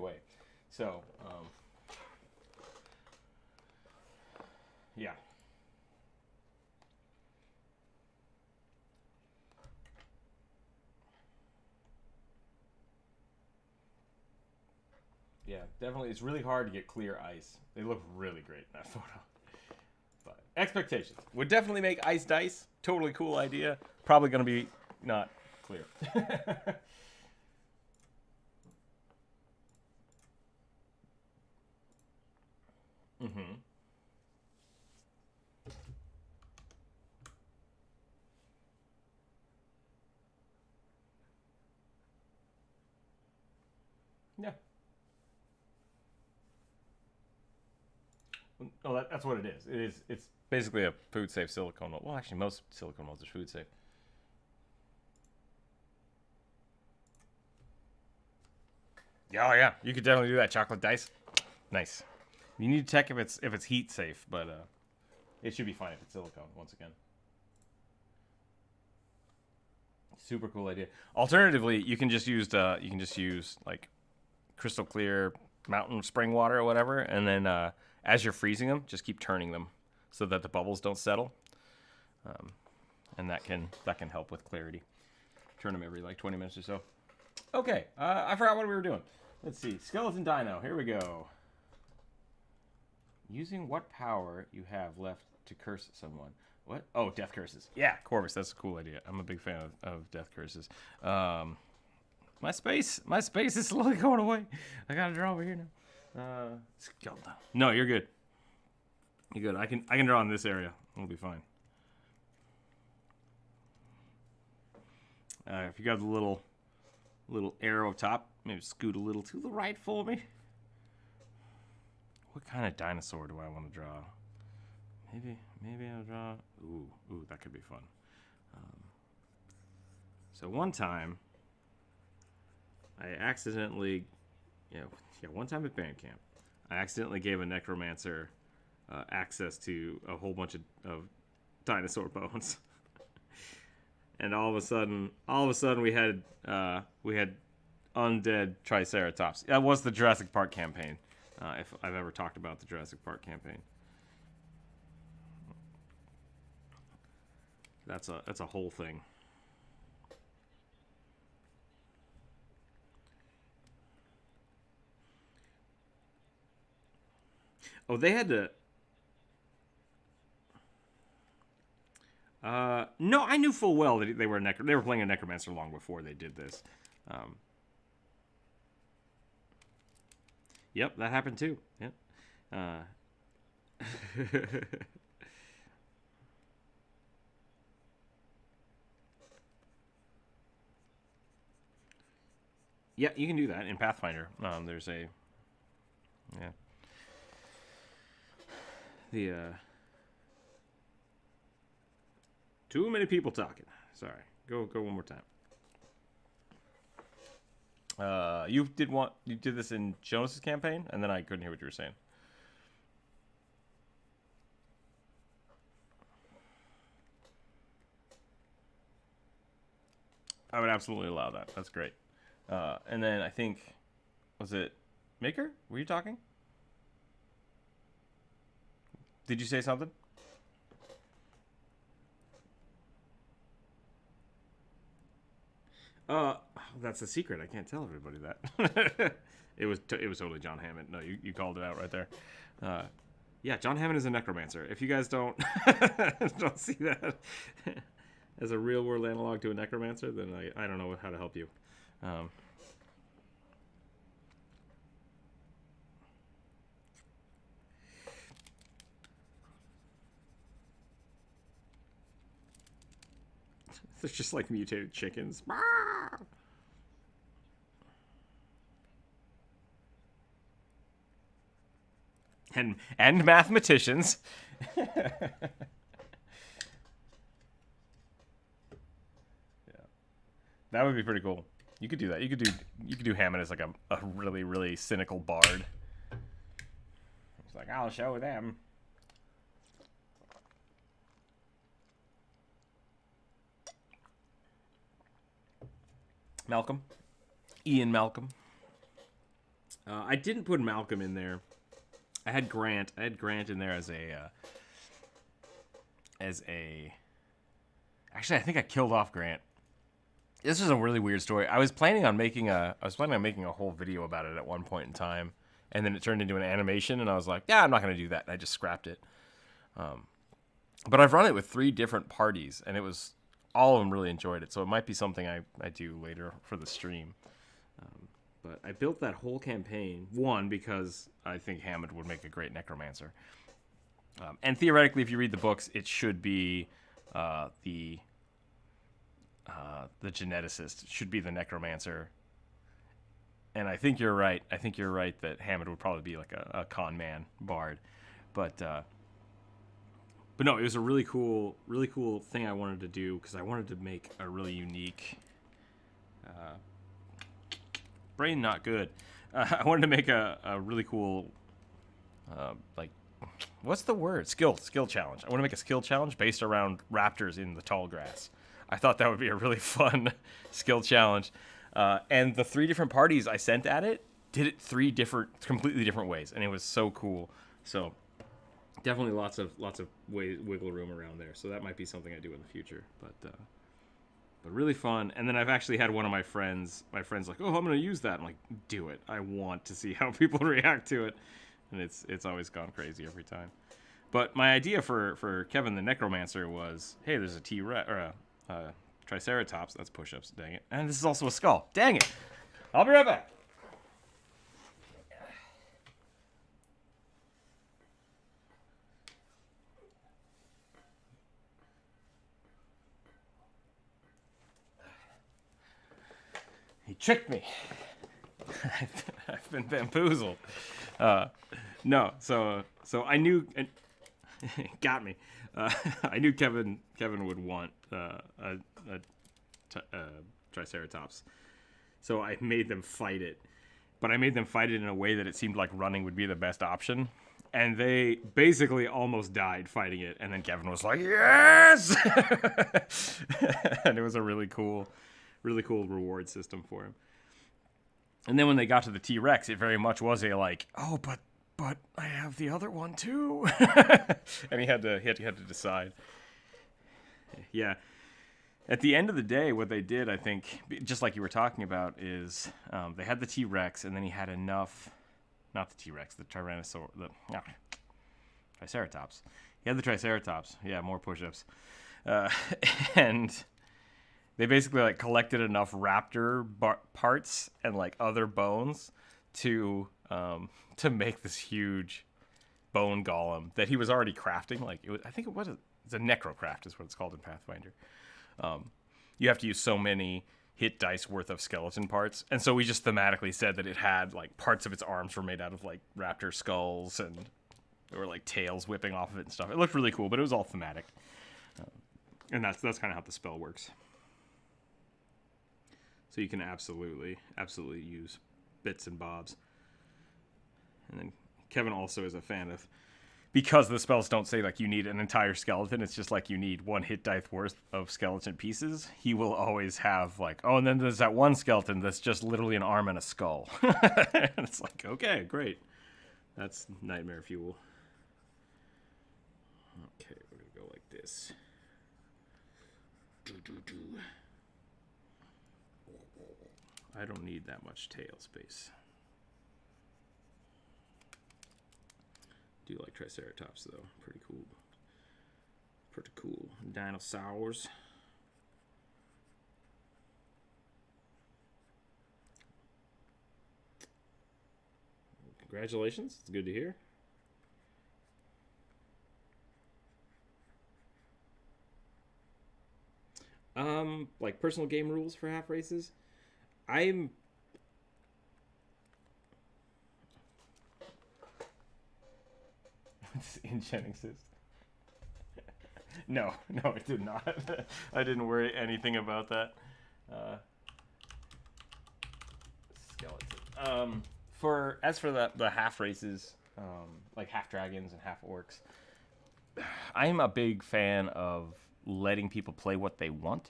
way. So, yeah. Yeah, definitely. It's really hard to get clear ice. They look really great in that photo. But expectations. Would definitely make ice dice. Totally cool idea. Probably going to be not clear. Mm-hmm. Yeah. Oh, that's what it is. It's basically a food safe silicone mold. Well, actually, most silicone molds are food safe. Yeah, oh, yeah. You could definitely do that. Chocolate dice. Nice. You need to check if it's heat safe, but it should be fine if it's silicone. Once again, super cool idea. Alternatively, you can just use like crystal clear mountain spring water or whatever, and then as you're freezing them, just keep turning them so that the bubbles don't settle, and that can help with clarity. Turn them every like 20 minutes or so. Okay, I forgot what we were doing. Let's see, skeleton dino. Here we go. Using what power you have left to curse someone. What? Oh, death curses. Yeah, Corvus, that's a cool idea. I'm a big fan of death curses. My space is slowly going away. I gotta draw over here now. Skeleton. No, you're good. You're good. I can draw in this area. It'll be fine. If you got the little arrow up top, maybe scoot a little to the right for me. What kind of dinosaur do I want to draw? Maybe I'll draw. Ooh, that could be fun. So one time, I accidentally, one time at band camp, I accidentally gave a necromancer access to a whole bunch of dinosaur bones, and all of a sudden we had undead triceratops. That was the Jurassic Park campaign. If I've ever talked about the Jurassic Park campaign, that's a whole thing. Oh, they had to. No, I knew full well that they were playing a necromancer long before they did this. Yep, that happened too. Yep. Yeah, you can do that in Pathfinder. There's a too many people talking. Sorry. Go one more time. You did this in Jonas's campaign, and then I couldn't hear what you were saying. I would absolutely allow that. That's great. And then I think, was it Maker? Were you talking? Did you say something? That's a secret. I can't tell everybody that. It was totally John Hammond. No, you called it out right there. Yeah, John Hammond is a necromancer. If you guys don't don't see that as a real world analog to a necromancer, then I don't know how to help you. There's just like mutated chickens. And mathematicians. Yeah. That would be pretty cool. You could do that. You could do Hammond as like a really, really cynical bard. It's like, I'll show them. Malcolm. Ian Malcolm. I didn't put Malcolm in there. I had Grant in there as a actually, I think I killed off Grant. This is a really weird story. I was planning on making a whole video about it at one point in time, and then it turned into an animation, and I was like, yeah, I'm not going to do that. And I just scrapped it. But I've run it with 3 different parties, and all of them really enjoyed it. So it might be something I do later for the stream. But I built that whole campaign, one, because I think Hammond would make a great necromancer. And theoretically, if you read the books, it should be the geneticist. It should be the necromancer. And I think you're right. I think you're right that Hammond would probably be like a con man bard. But no, it was a really cool thing I wanted to do, because I wanted to make a really unique... brain not good. I wanted to make a really cool, like, what's the word? Skill challenge. I want to make a skill challenge based around raptors in the tall grass. I thought that would be a really fun skill challenge. And the 3 different parties I sent at it did it 3 completely different ways, and it was so cool. So definitely lots of wiggle room around there. So that might be something I do in the future. But really fun. And then I've actually had one of my friends like, oh, I'm going to use that. I'm like, do it. I want to see how people react to it. And it's always gone crazy every time. But my idea for Kevin the Necromancer was, hey, there's a T-Rex, or a Triceratops. That's Pushups, dang it. And this is also a skull. Dang it. I'll be right back. He tricked me. I've been bamboozled. No, so I knew, and got me. I knew Kevin would want a Triceratops, so I made them fight it. But I made them fight it in a way that it seemed like running would be the best option, and they basically almost died fighting it. And then Kevin was like, "Yes!" And it was a really cool reward system for him. And then when they got to the T-Rex, it very much was a like, oh, but I have the other one too. And he had to decide. Yeah. At the end of the day, what they did, I think, just like you were talking about, is they had the T-Rex, and then he had enough, not the T-Rex, the Triceratops. He had the Triceratops. Yeah, more push-ups. And they basically like collected enough raptor parts and like other bones to make this huge bone golem that he was already crafting. Like it's a necrocraft is what it's called in Pathfinder. You have to use so many hit dice worth of skeleton parts, and so we just thematically said that it had like parts of its arms were made out of like raptor skulls, and there were like tails whipping off of it and stuff. It looked really cool, but it was all thematic, and that's kind of how the spell works. So you can absolutely use bits and bobs. And then Kevin also is a fan of, because the spells don't say like you need an entire skeleton, it's just like you need 1 hit dice worth of skeleton pieces. He will always have like, oh, and then there's that one skeleton that's just literally an arm and a skull. And it's like, okay, great. That's nightmare fuel. Okay, we're gonna go like this. I don't need that much tail space. Do like Triceratops though, pretty cool. Pretty cool. Dinosaurs. Congratulations, it's good to hear. Like personal game rules for half races. I'm Enchanting system. No, it did not. I didn't worry anything about that. Skeleton. As for the half races, like half dragons and half orcs, I'm a big fan of letting people play what they want,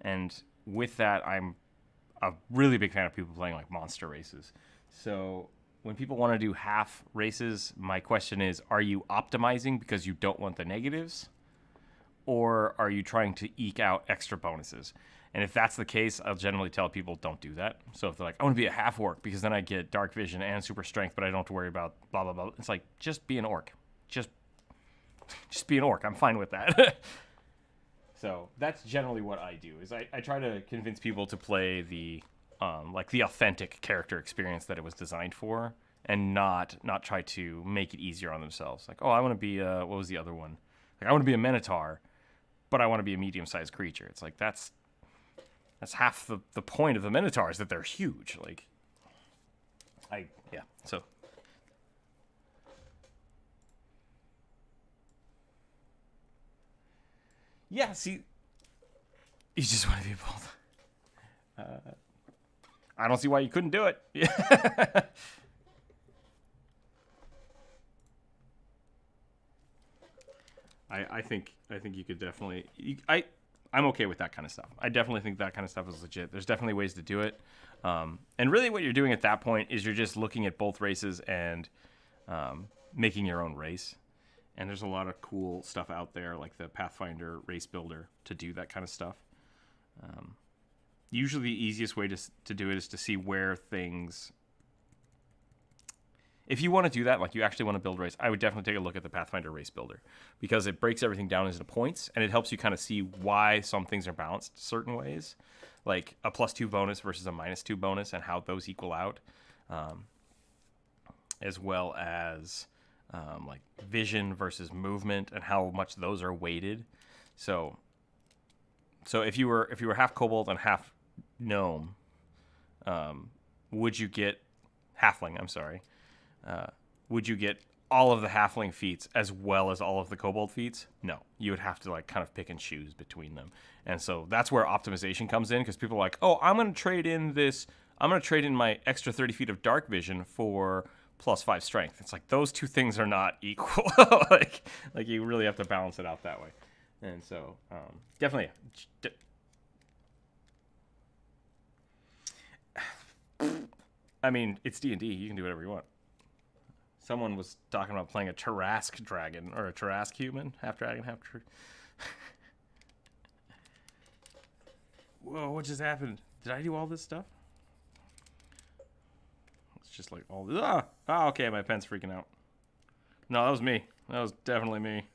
and with that, I'm a really big fan of people playing like monster races. So when people want to do half races, my question is, are you optimizing because you don't want the negatives? Or are you trying to eke out extra bonuses? And if that's the case, I'll generally tell people don't do that. So if they're like, I want to be a half orc because then I get dark vision and super strength, but I don't have to worry about blah, blah, blah. It's like, just be an orc. Just be an orc. I'm fine with that. So that's generally what I do, is I try to convince people to play the like the authentic character experience that it was designed for, and not try to make it easier on themselves. Like, oh, I want to be what was the other one? Like, I want to be a minotaur, but I want to be a medium-sized creature. It's like that's half the point of the minotaur, is that they're huge. Like, so. Yeah, see, you just want to be bold. I don't see why you couldn't do it. I think you could definitely. I'm okay with that kind of stuff. I definitely think that kind of stuff is legit. There's definitely ways to do it. And really, what you're doing at that point is you're just looking at both races and making your own race. And there's a lot of cool stuff out there, like the Pathfinder Race Builder, to do that kind of stuff. Usually the easiest way to do it is to see where things... If you want to do that, like you actually want to build a race, I would definitely take a look at the Pathfinder Race Builder, because it breaks everything down into points, and it helps you kind of see why some things are balanced certain ways, like a +2 bonus versus a -2 bonus, and how those equal out, as well as... like vision versus movement, and how much those are weighted. So if you were half kobold and half gnome, would you get halfling? I'm sorry. Would you get all of the halfling feats as well as all of the kobold feats? No, you would have to like kind of pick and choose between them. And so that's where optimization comes in, because people are like, oh, I'm going to trade in my extra 30 feet of dark vision for +5 strength. It's like those two things are not equal. like you really have to balance it out that way. And so definitely. I mean, it's D&D. You can do whatever you want. Someone was talking about playing a Tarrasque dragon, or a Tarrasque human, half dragon, half tree. Whoa! What just happened? Did I do all this stuff? Just like all this. Okay, my pen's freaking out. No, that was me. That was definitely me.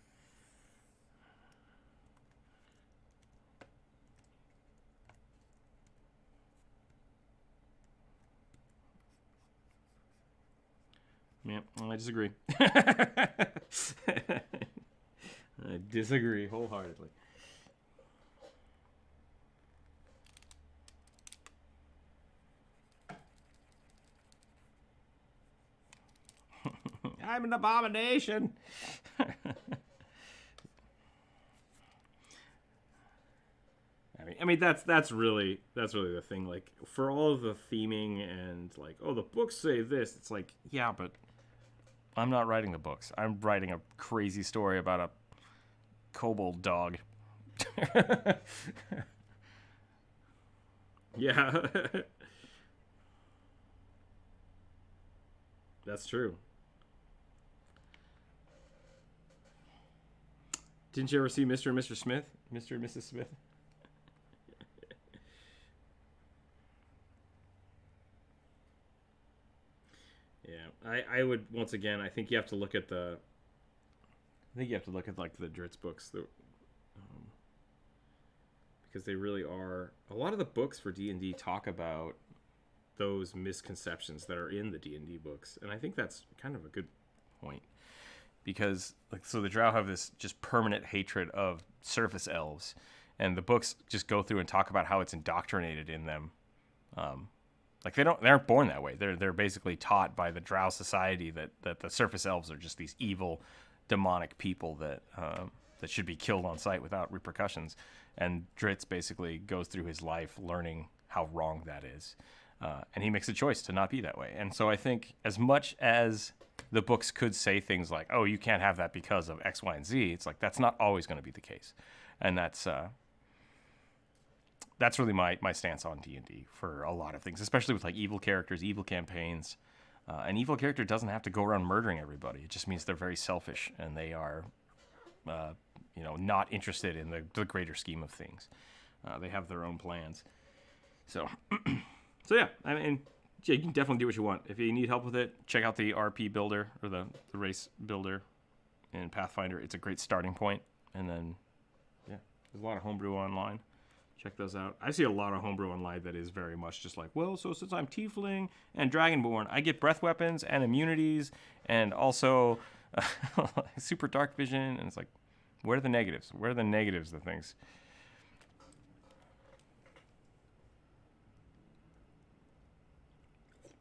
Yeah, I disagree. I disagree wholeheartedly. I'm an abomination. I mean, I mean, that's really the thing. Like, for all of the theming and like, oh, the books say this. It's like, yeah, but I'm not writing the books. I'm writing a crazy story about a kobold dog. Yeah. That's true. Didn't you ever see Mr. and Mr. Smith? Mr. and Mrs. Smith? Yeah. I would, once again, I think you have to look at like the Dritz books, because they really are, a lot of the books for D&D talk about those misconceptions that are in the D&D books, and I think that's kind of a good point, because like, so the Drow have this just permanent hatred of surface elves, and the books just go through and talk about how it's indoctrinated in them. Like they aren't born that way. They're basically taught by the Drow society that the surface elves are just these evil, demonic people that should be killed on sight without repercussions. And Dritz basically goes through his life learning how wrong that is. And he makes a choice to not be that way. And so I think as much as the books could say things like, oh, you can't have that because of X, Y, and Z, it's like that's not always going to be the case. And that's really my stance on D&D for a lot of things, especially with like evil characters, evil campaigns. An evil character doesn't have to go around murdering everybody. It just means they're very selfish and they are, not interested in the greater scheme of things. They have their own plans. So, yeah, I mean, yeah, you can definitely do what you want. If you need help with it, check out the RP builder or the race builder in Pathfinder. It's a great starting point. And then, yeah, there's a lot of homebrew online. Check those out. I see a lot of homebrew online that is very much just like, well, so since I'm Tiefling and Dragonborn, I get breath weapons and immunities and also super dark vision. And it's like, where are the negatives? Where are the negatives of things?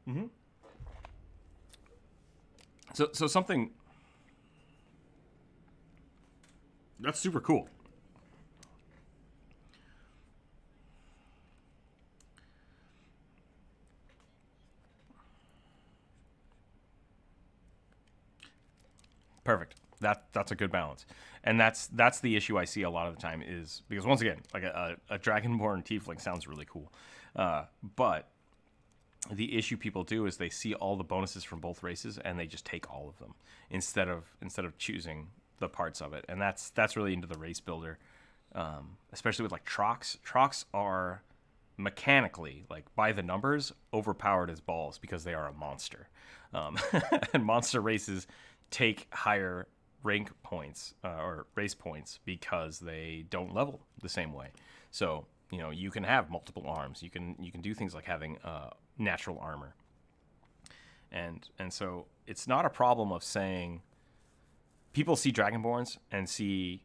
Mm-hmm. So something that's super cool. Perfect. That's a good balance, and that's the issue I see a lot of the time is because once again, like a Dragonborn Tiefling sounds really cool, but the issue people do is they see all the bonuses from both races and they just take all of them instead of choosing the parts of it, and that's really into the race builder, especially with like Trox. Trox are mechanically, like by the numbers, overpowered as balls because they are a monster, and monster races take higher rank points or race points because they don't level the same way. So you can have multiple arms. You can do things like having natural armor, and so it's not a problem of saying people see Dragonborns and see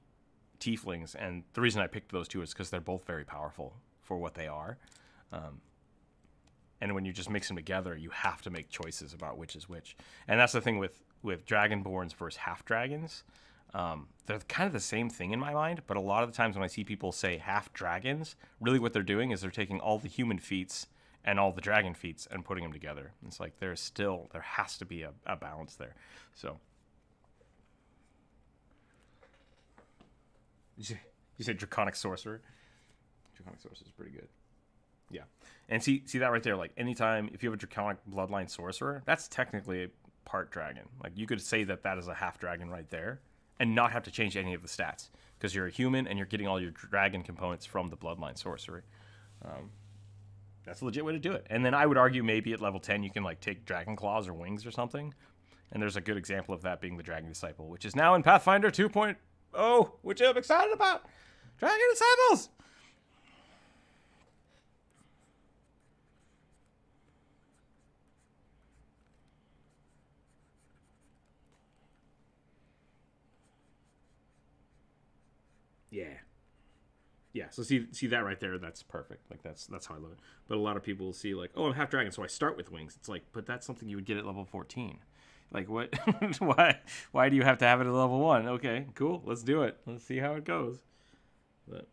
Tieflings, and the reason I picked those two is because they're both very powerful for what they are. And when you just mix them together, you have to make choices about which is which. And that's the thing with Dragonborns versus half-dragons. They're kind of the same thing in my mind, but a lot of the times when I see people say half-dragons, really what they're doing is they're taking all the human feats and all the dragon feats and putting them together. It's like there has to be a balance there. So, you say Draconic Sorcerer? Draconic Sorcerer is pretty good. Yeah. And see that right there, like anytime, if you have a Draconic Bloodline Sorcerer, that's technically a part dragon. Like you could say that is a half dragon right there and not have to change any of the stats because you're a human and you're getting all your dragon components from the Bloodline Sorcery. That's a legit way to do it. And then I would argue maybe at level 10 you can like take Dragon Claws or Wings or something. And there's a good example of that being the Dragon Disciple, which is now in Pathfinder 2.0, which I'm excited about. Dragon Disciples! Yeah, so see that right there, that's perfect. Like that's how I love it. But a lot of people see like, oh, I'm half dragon, so I start with wings. It's like, but that's something you would get at level 14. Like what? why do you have to have it at level 1? Okay, cool, let's do it. Let's see how it goes. But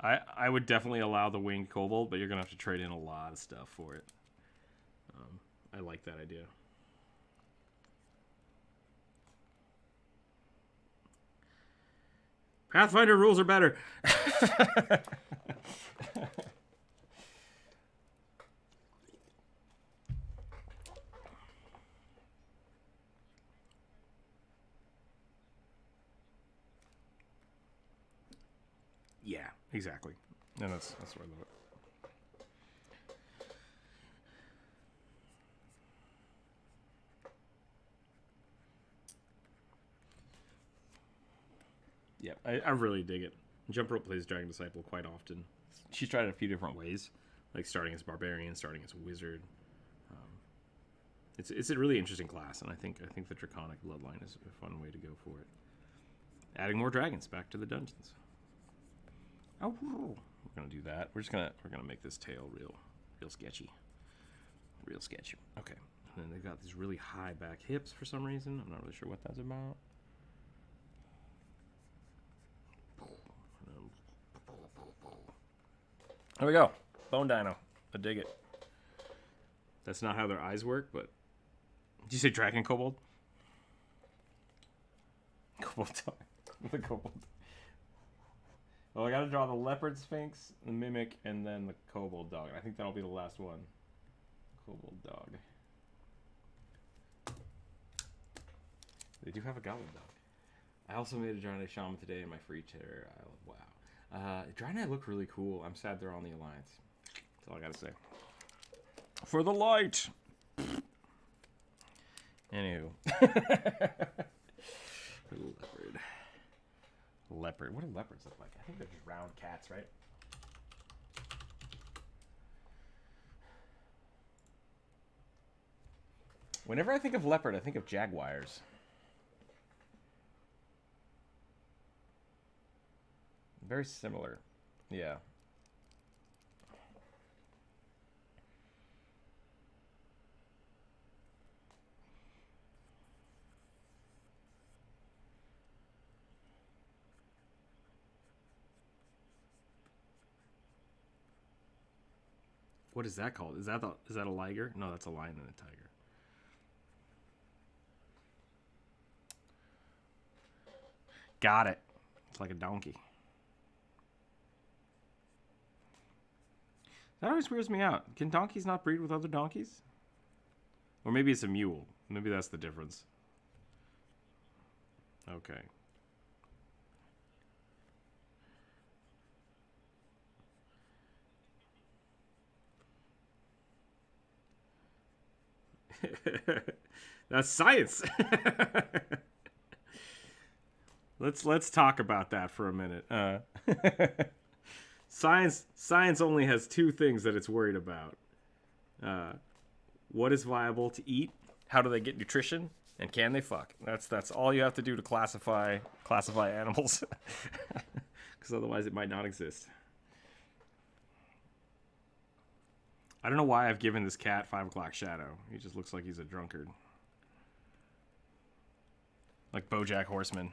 I would definitely allow the winged kobold, but you're gonna have to trade in a lot of stuff for it. I like that idea. Pathfinder rules are better. Yeah, exactly. And that's what I love it. Yeah, I really dig it. Jump Rope plays Dragon Disciple quite often. She's tried it a few different ways, like starting as Barbarian, starting as Wizard. It's a really interesting class, and I think the Draconic Bloodline is a fun way to go for it. Adding more dragons back to the dungeons. Oh, we're gonna do that. We're gonna make this tail real sketchy, real sketchy. Okay, and then they've got these really high back hips for some reason. I'm not really sure what that's about. There we go. Bone Dino. I dig it. That's not how their eyes work, but... Did you say Dragon Kobold? Kobold dog. The Kobold. Well, I gotta draw the Leopard Sphinx, the Mimic, and then the Kobold dog. I think that'll be the last one. Kobold dog. They do have a Goblin dog. I also made a Draenei Shaman today in my free tier. Wow. Draenei look really cool. I'm sad they're on the Alliance. That's all I gotta say. For the light! Anywho. Leopard. Leopard. What do leopards look like? I think they're just round cats, right? Whenever I think of leopard, I think of jaguars. Very similar. Yeah. What is that called? Is that a liger? No, that's a lion and a tiger. Got it. It's like a donkey. That always weirds me out. Can donkeys not breed with other donkeys? Or maybe it's a mule. Maybe that's the difference. Okay. That's science. Let's talk about that for a minute. Science only has two things that it's worried about. What is viable to eat? How do they get nutrition? And can they fuck? That's all you have to do to classify animals. Because otherwise it might not exist. I don't know why I've given this cat 5 o'clock shadow. He just looks like he's a drunkard. Like BoJack Horseman.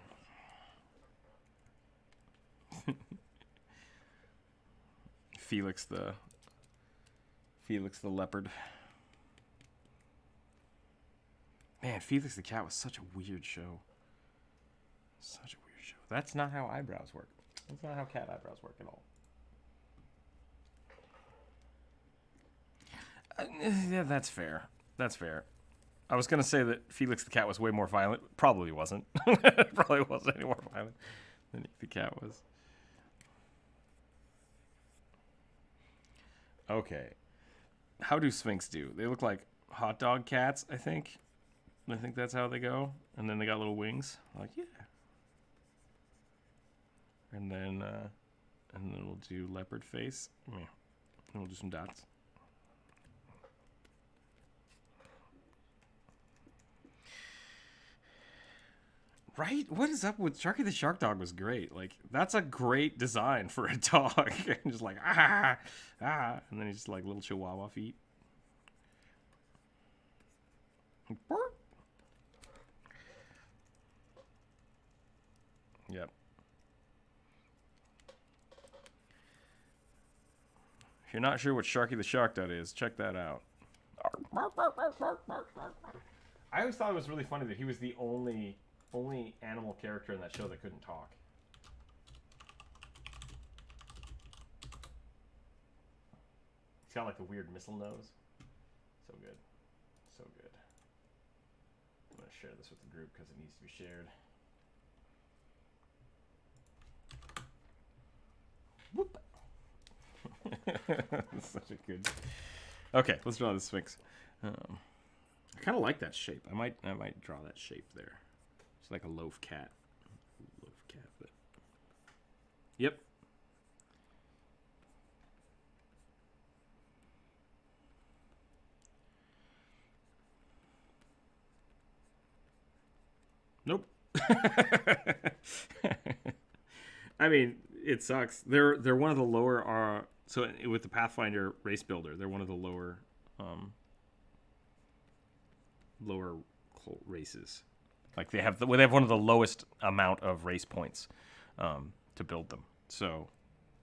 Felix the leopard. Man, Felix the cat was such a weird show. Such a weird show. That's not how eyebrows work. That's not how cat eyebrows work at all. Yeah, that's fair. That's fair. I was gonna say that Felix the cat was way more violent. Probably wasn't. Probably wasn't any more violent than the cat was. Okay. How do Sphinx do? They look like hot dog cats, I think. I think that's how they go. And then they got little wings. Like, yeah. And then we'll do leopard face. Yeah. And we'll do some dots. Right? What is up with Sharky the Shark Dog was great. Like, that's a great design for a dog. Just like, and then he's just like little chihuahua feet. Yep. If you're not sure what Sharky the Shark Dad is, check that out. I always thought it was really funny that he was the only animal character in that show that couldn't talk. He's got like the weird missile nose. So good. So good. I'm going to share this with the group because it needs to be shared. Whoop. That's such a good... Okay, let's draw the Sphinx. I kind of like that shape. I might draw that shape there. It's like a loaf cat. Loaf cat, but... Yep. Nope. I mean, it sucks. They're one of the lower so with the Pathfinder race builder, they're one of the lower races. Like they have one of the lowest amount of race points to build them. So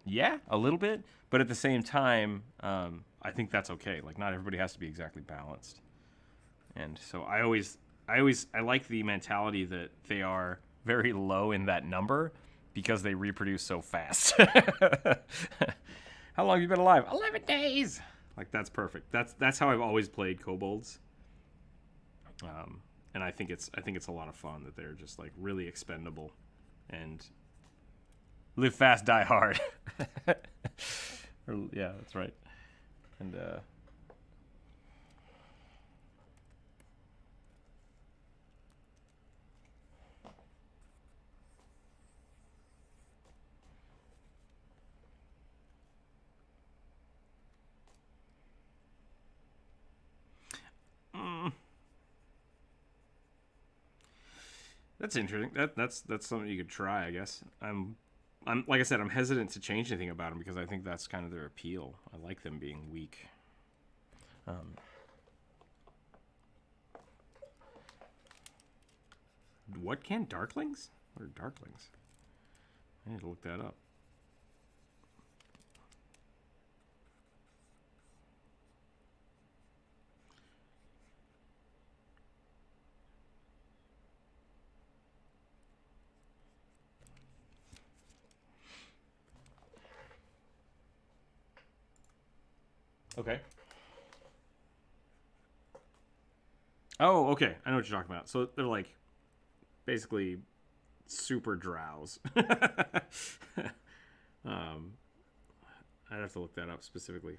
yeah, a little bit, but at the same time, I think that's okay. Like not everybody has to be exactly balanced. And so I like the mentality that they are very low in that number because they reproduce so fast. How long have you been alive? 11 days. Like that's perfect. That's how I've always played kobolds. And I think it's a lot of fun that they're just like really expendable and live fast, die hard. Yeah, that's right. And that's interesting. That's something you could try, I guess. I'm like I said, I'm hesitant to change anything about them because I think that's kind of their appeal. I like them being weak. What can darklings? What are darklings? I need to look that up. Okay. Oh, okay. I know what you're talking about. So they're like basically super drows. I'd have to look that up specifically.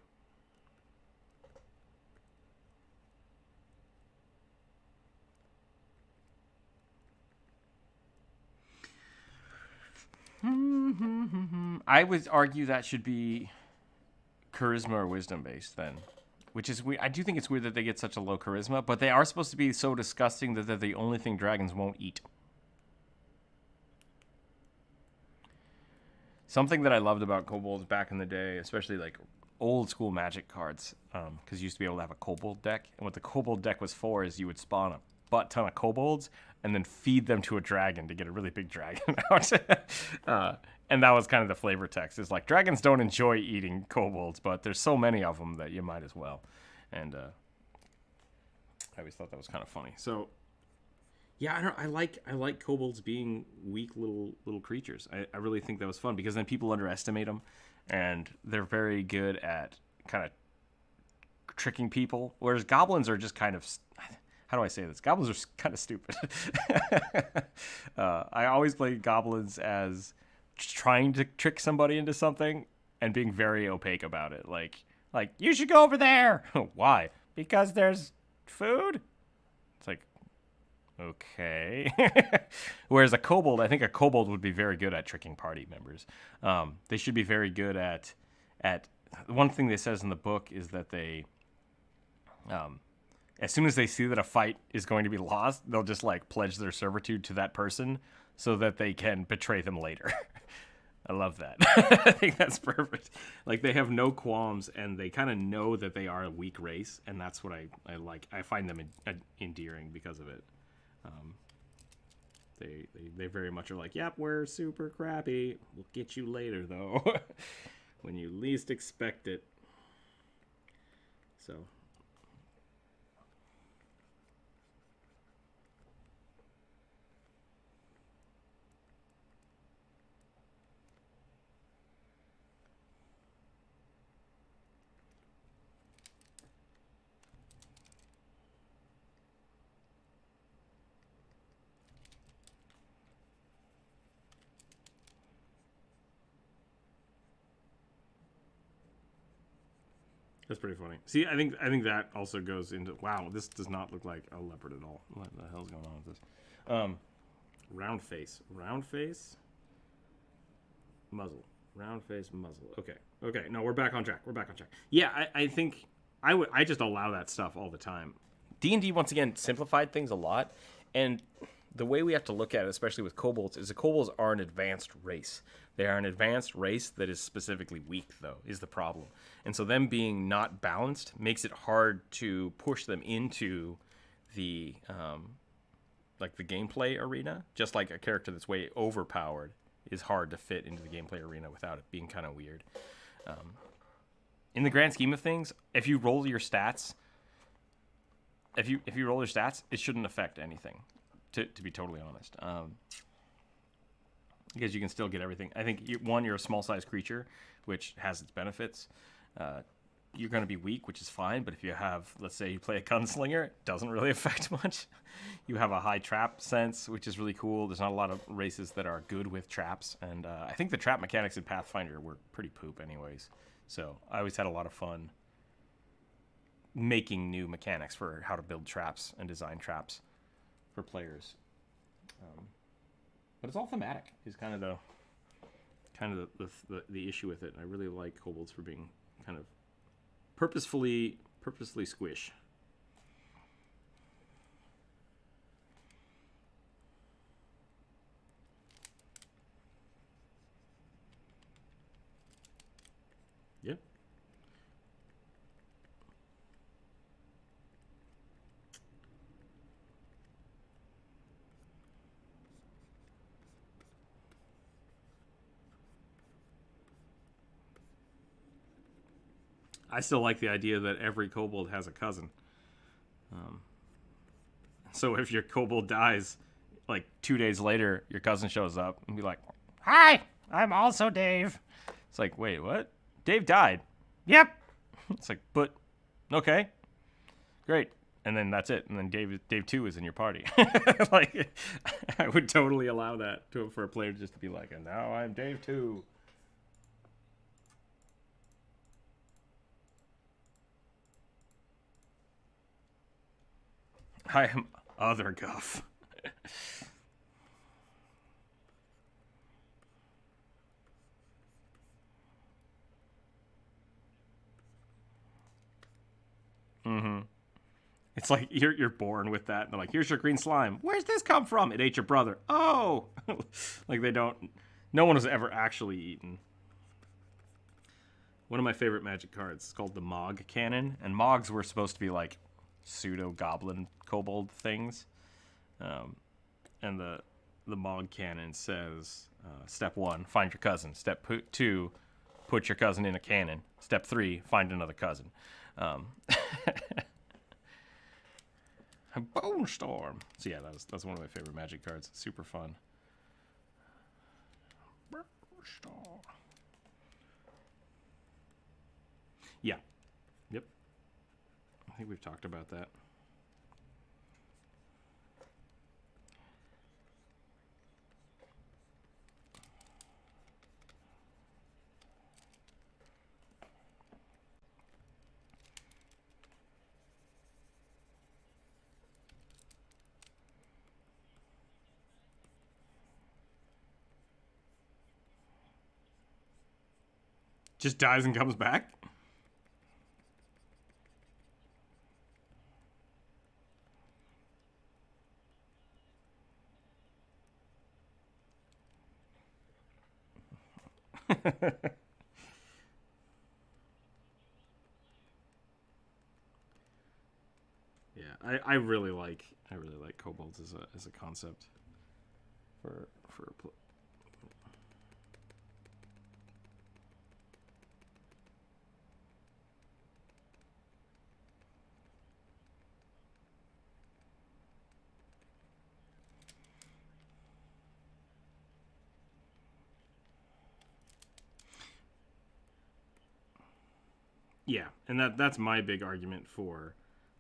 I would argue that should be charisma or wisdom based then, which is weird. I do think it's weird that they get such a low charisma, but they are supposed to be so disgusting that they're the only thing dragons won't eat. Something that I loved about kobolds back in the day, especially like old school Magic cards, because you used to be able to have a kobold deck, and what the kobold deck was for is you would spawn a butt ton of kobolds and then feed them to a dragon to get a really big dragon out. And that was kind of the flavor text. Is like dragons don't enjoy eating kobolds, but there's so many of them that you might as well. And I always thought that was kind of funny. So yeah, I like kobolds being weak little creatures. I really think that was fun because then people underestimate them, and they're very good at kind of tricking people. Whereas goblins are just kind of, how do I say this? Goblins are kind of stupid. I always play goblins as trying to trick somebody into something and being very opaque about it. Like you should go over there. Why? Because there's food? It's like, okay. Whereas a kobold, I think a kobold would be very good at tricking party members. They should be very good at one thing they says in the book is that they, as soon as they see that a fight is going to be lost, they'll just like pledge their servitude to that person so that they can betray them later. I love that. I think that's perfect. Like they have no qualms and they kind of know that they are a weak race, and that's what I like. I find them endearing because of it. They very much are like, yep, we're super crappy. We'll get you later though, when you least expect it. So. That's pretty funny. See, I think that also goes into, wow, this does not look like a leopard at all. What the hell's going on with this? Round face, muzzle, round face, muzzle. Okay. No, we're back on track. Yeah, I think I just allow that stuff all the time. D&D once again simplified things a lot, and the way we have to look at it, especially with kobolds, is the kobolds are an advanced race. They are an advanced race that is specifically weak, though, is the problem. And so them being not balanced makes it hard to push them into the like the gameplay arena. Just like a character that's way overpowered is hard to fit into the gameplay arena without it being kind of weird. In the grand scheme of things, if you roll your stats, it shouldn't affect anything. To be totally honest, because you can still get everything. I think you're a small size creature, which has its benefits. You're going to be weak, which is fine. But if you have, let's say, you play a gunslinger, it doesn't really affect much. You have a high trap sense, which is really cool. There's not a lot of races that are good with traps, and I think the trap mechanics in Pathfinder were pretty poop, anyways. So I always had a lot of fun making new mechanics for how to build traps and design traps for players, but it's all thematic. Is kind of the issue with it. I really like kobolds for being kind of purposefully squish. Yep. I still like the idea that every kobold has a cousin. So if your kobold dies, like 2 days later, your cousin shows up and be like, "Hi, I'm also Dave." It's like, wait, what? Dave died. Yep. It's like, but okay, great. And then that's it. And then Dave 2 is in your party. Like, I would totally allow that for a player just to be like, and now I'm Dave 2. I am other Guff. Mm-hmm. It's like you're born with that, and they're like, "Here's your green slime. Where's this come from? It ate your brother." Oh, like they don't. No one has ever actually eaten. One of my favorite Magic cards is called the Mog Cannon, and Mogs were supposed to be like pseudo goblin kobold things, and the Mog Cannon says, step 1, find your cousin. Step 2, put your cousin in a cannon. Step 3, find another cousin. Bone Storm. So yeah, that's one of my favorite Magic cards. Super fun. Yeah. Yep. I think we've talked about that. Just dies and comes back? Yeah, I really like kobolds as a concept for Yeah, and that's my big argument for,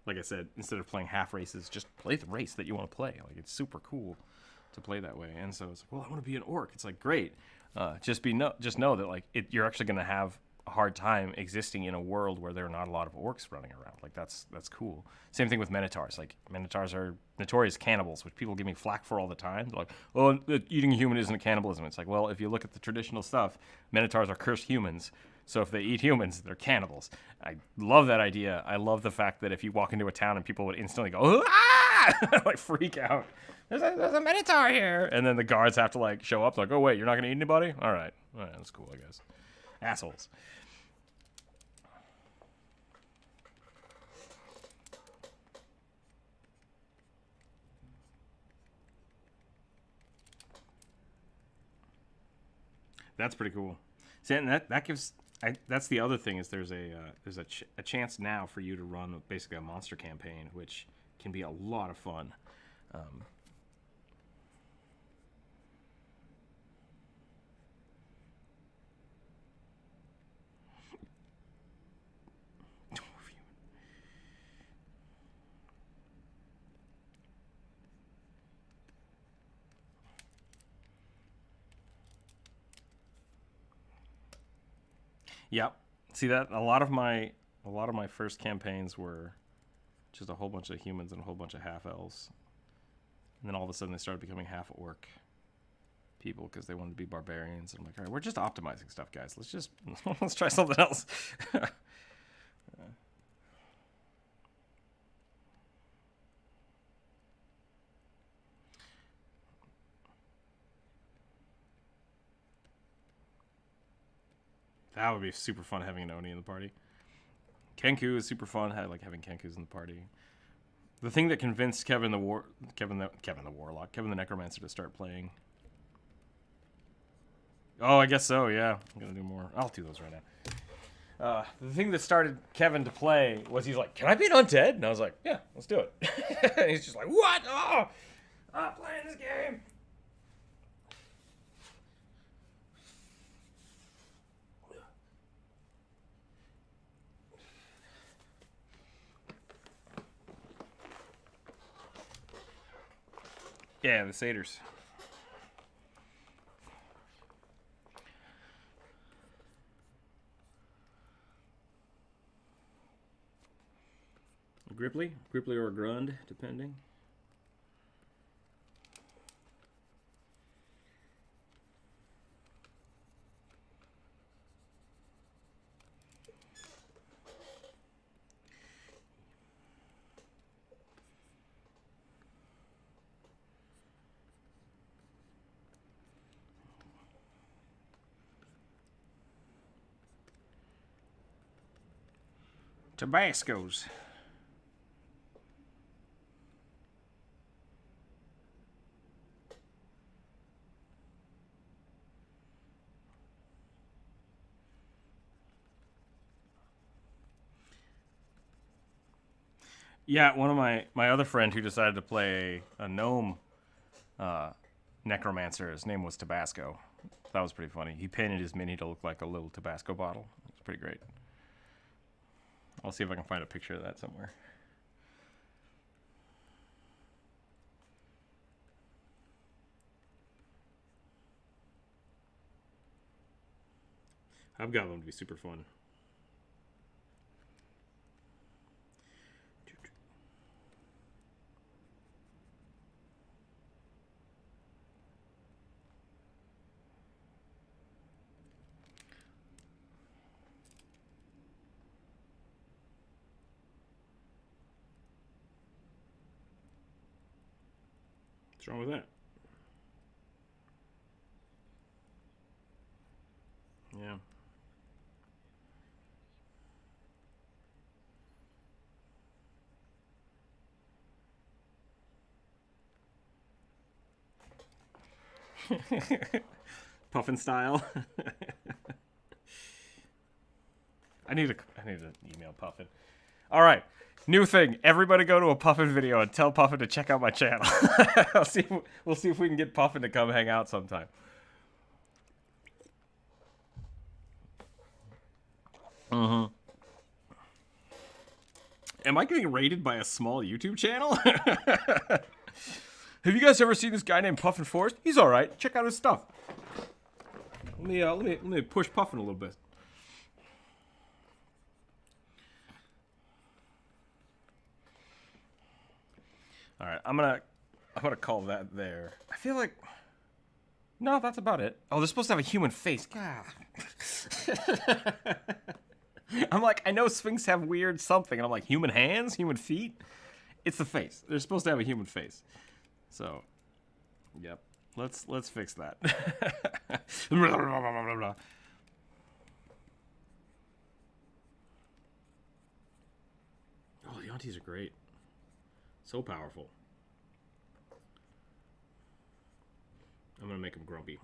like I said, instead of playing half races, just play the race that you want to play. Like, it's super cool to play that way. And so it's like, well, I want to be an orc. It's like, great. Just know that like you're actually going to have a hard time existing in a world where there are not a lot of orcs running around. Like, that's cool. Same thing with minotaurs. Like, minotaurs are notorious cannibals, which people give me flack for all the time. They're like, oh, eating a human isn't a cannibalism. It's like, well, if you look at the traditional stuff, minotaurs are cursed humans. So if they eat humans, they're cannibals. I love that idea. I love the fact that if you walk into a town and people would instantly go, ah! like freak out. There's a minotaur here. And then the guards have to like show up. Like, oh, wait, you're not going to eat anybody? All right, that's cool, I guess. Assholes. That's pretty cool. See, and that gives... that's the other thing is there's a chance now for you to run basically a monster campaign, which can be a lot of fun. Yep. See that a lot of my first campaigns were just a whole bunch of humans and a whole bunch of half elves, and then all of a sudden they started becoming half orc people because they wanted to be barbarians. And I'm like, all right, we're just optimizing stuff, guys. Let's try something else. That would be super fun having an Oni in the party. Kenku is super fun. I like having Kenkus in the party. The thing that convinced Kevin the Warlock, Kevin the Necromancer to start playing. Oh, I guess so. Yeah, I'm gonna do more. I'll do those right now. The thing that started Kevin to play was he's like, "Can I be an undead?" And I was like, "Yeah, let's do it." And he's just like, "What? Oh, I'm playing this game." Yeah, the satyrs. Gripply or a Grund, depending. Tabascos. Yeah, one of my other friend who decided to play a gnome necromancer, his name was Tabasco. That was pretty funny. He painted his mini to look like a little Tabasco bottle. It was pretty great. I'll see if I can find a picture of that somewhere. Hobgoblin would be super fun. What's wrong with that? Yeah. Puffin style. I need to email Puffin. All right. New thing. Everybody go to a Puffin video and tell Puffin to check out my channel. We'll see if we can get Puffin to come hang out sometime. Mm-hmm. Am I getting rated by a small YouTube channel? Have you guys ever seen this guy named Puffin Forrest? He's all right. Check out his stuff. Let me push Puffin a little bit. All right, I'm gonna call that there. I feel like no, that's about it. Oh, they're supposed to have a human face. God. I'm like, I know Sphinx have weird something, and I'm like, human hands, human feet. It's the face. They're supposed to have a human face. So, yep. Let's fix that. Oh, the aunties are great. So powerful. I'm gonna make them grumpy.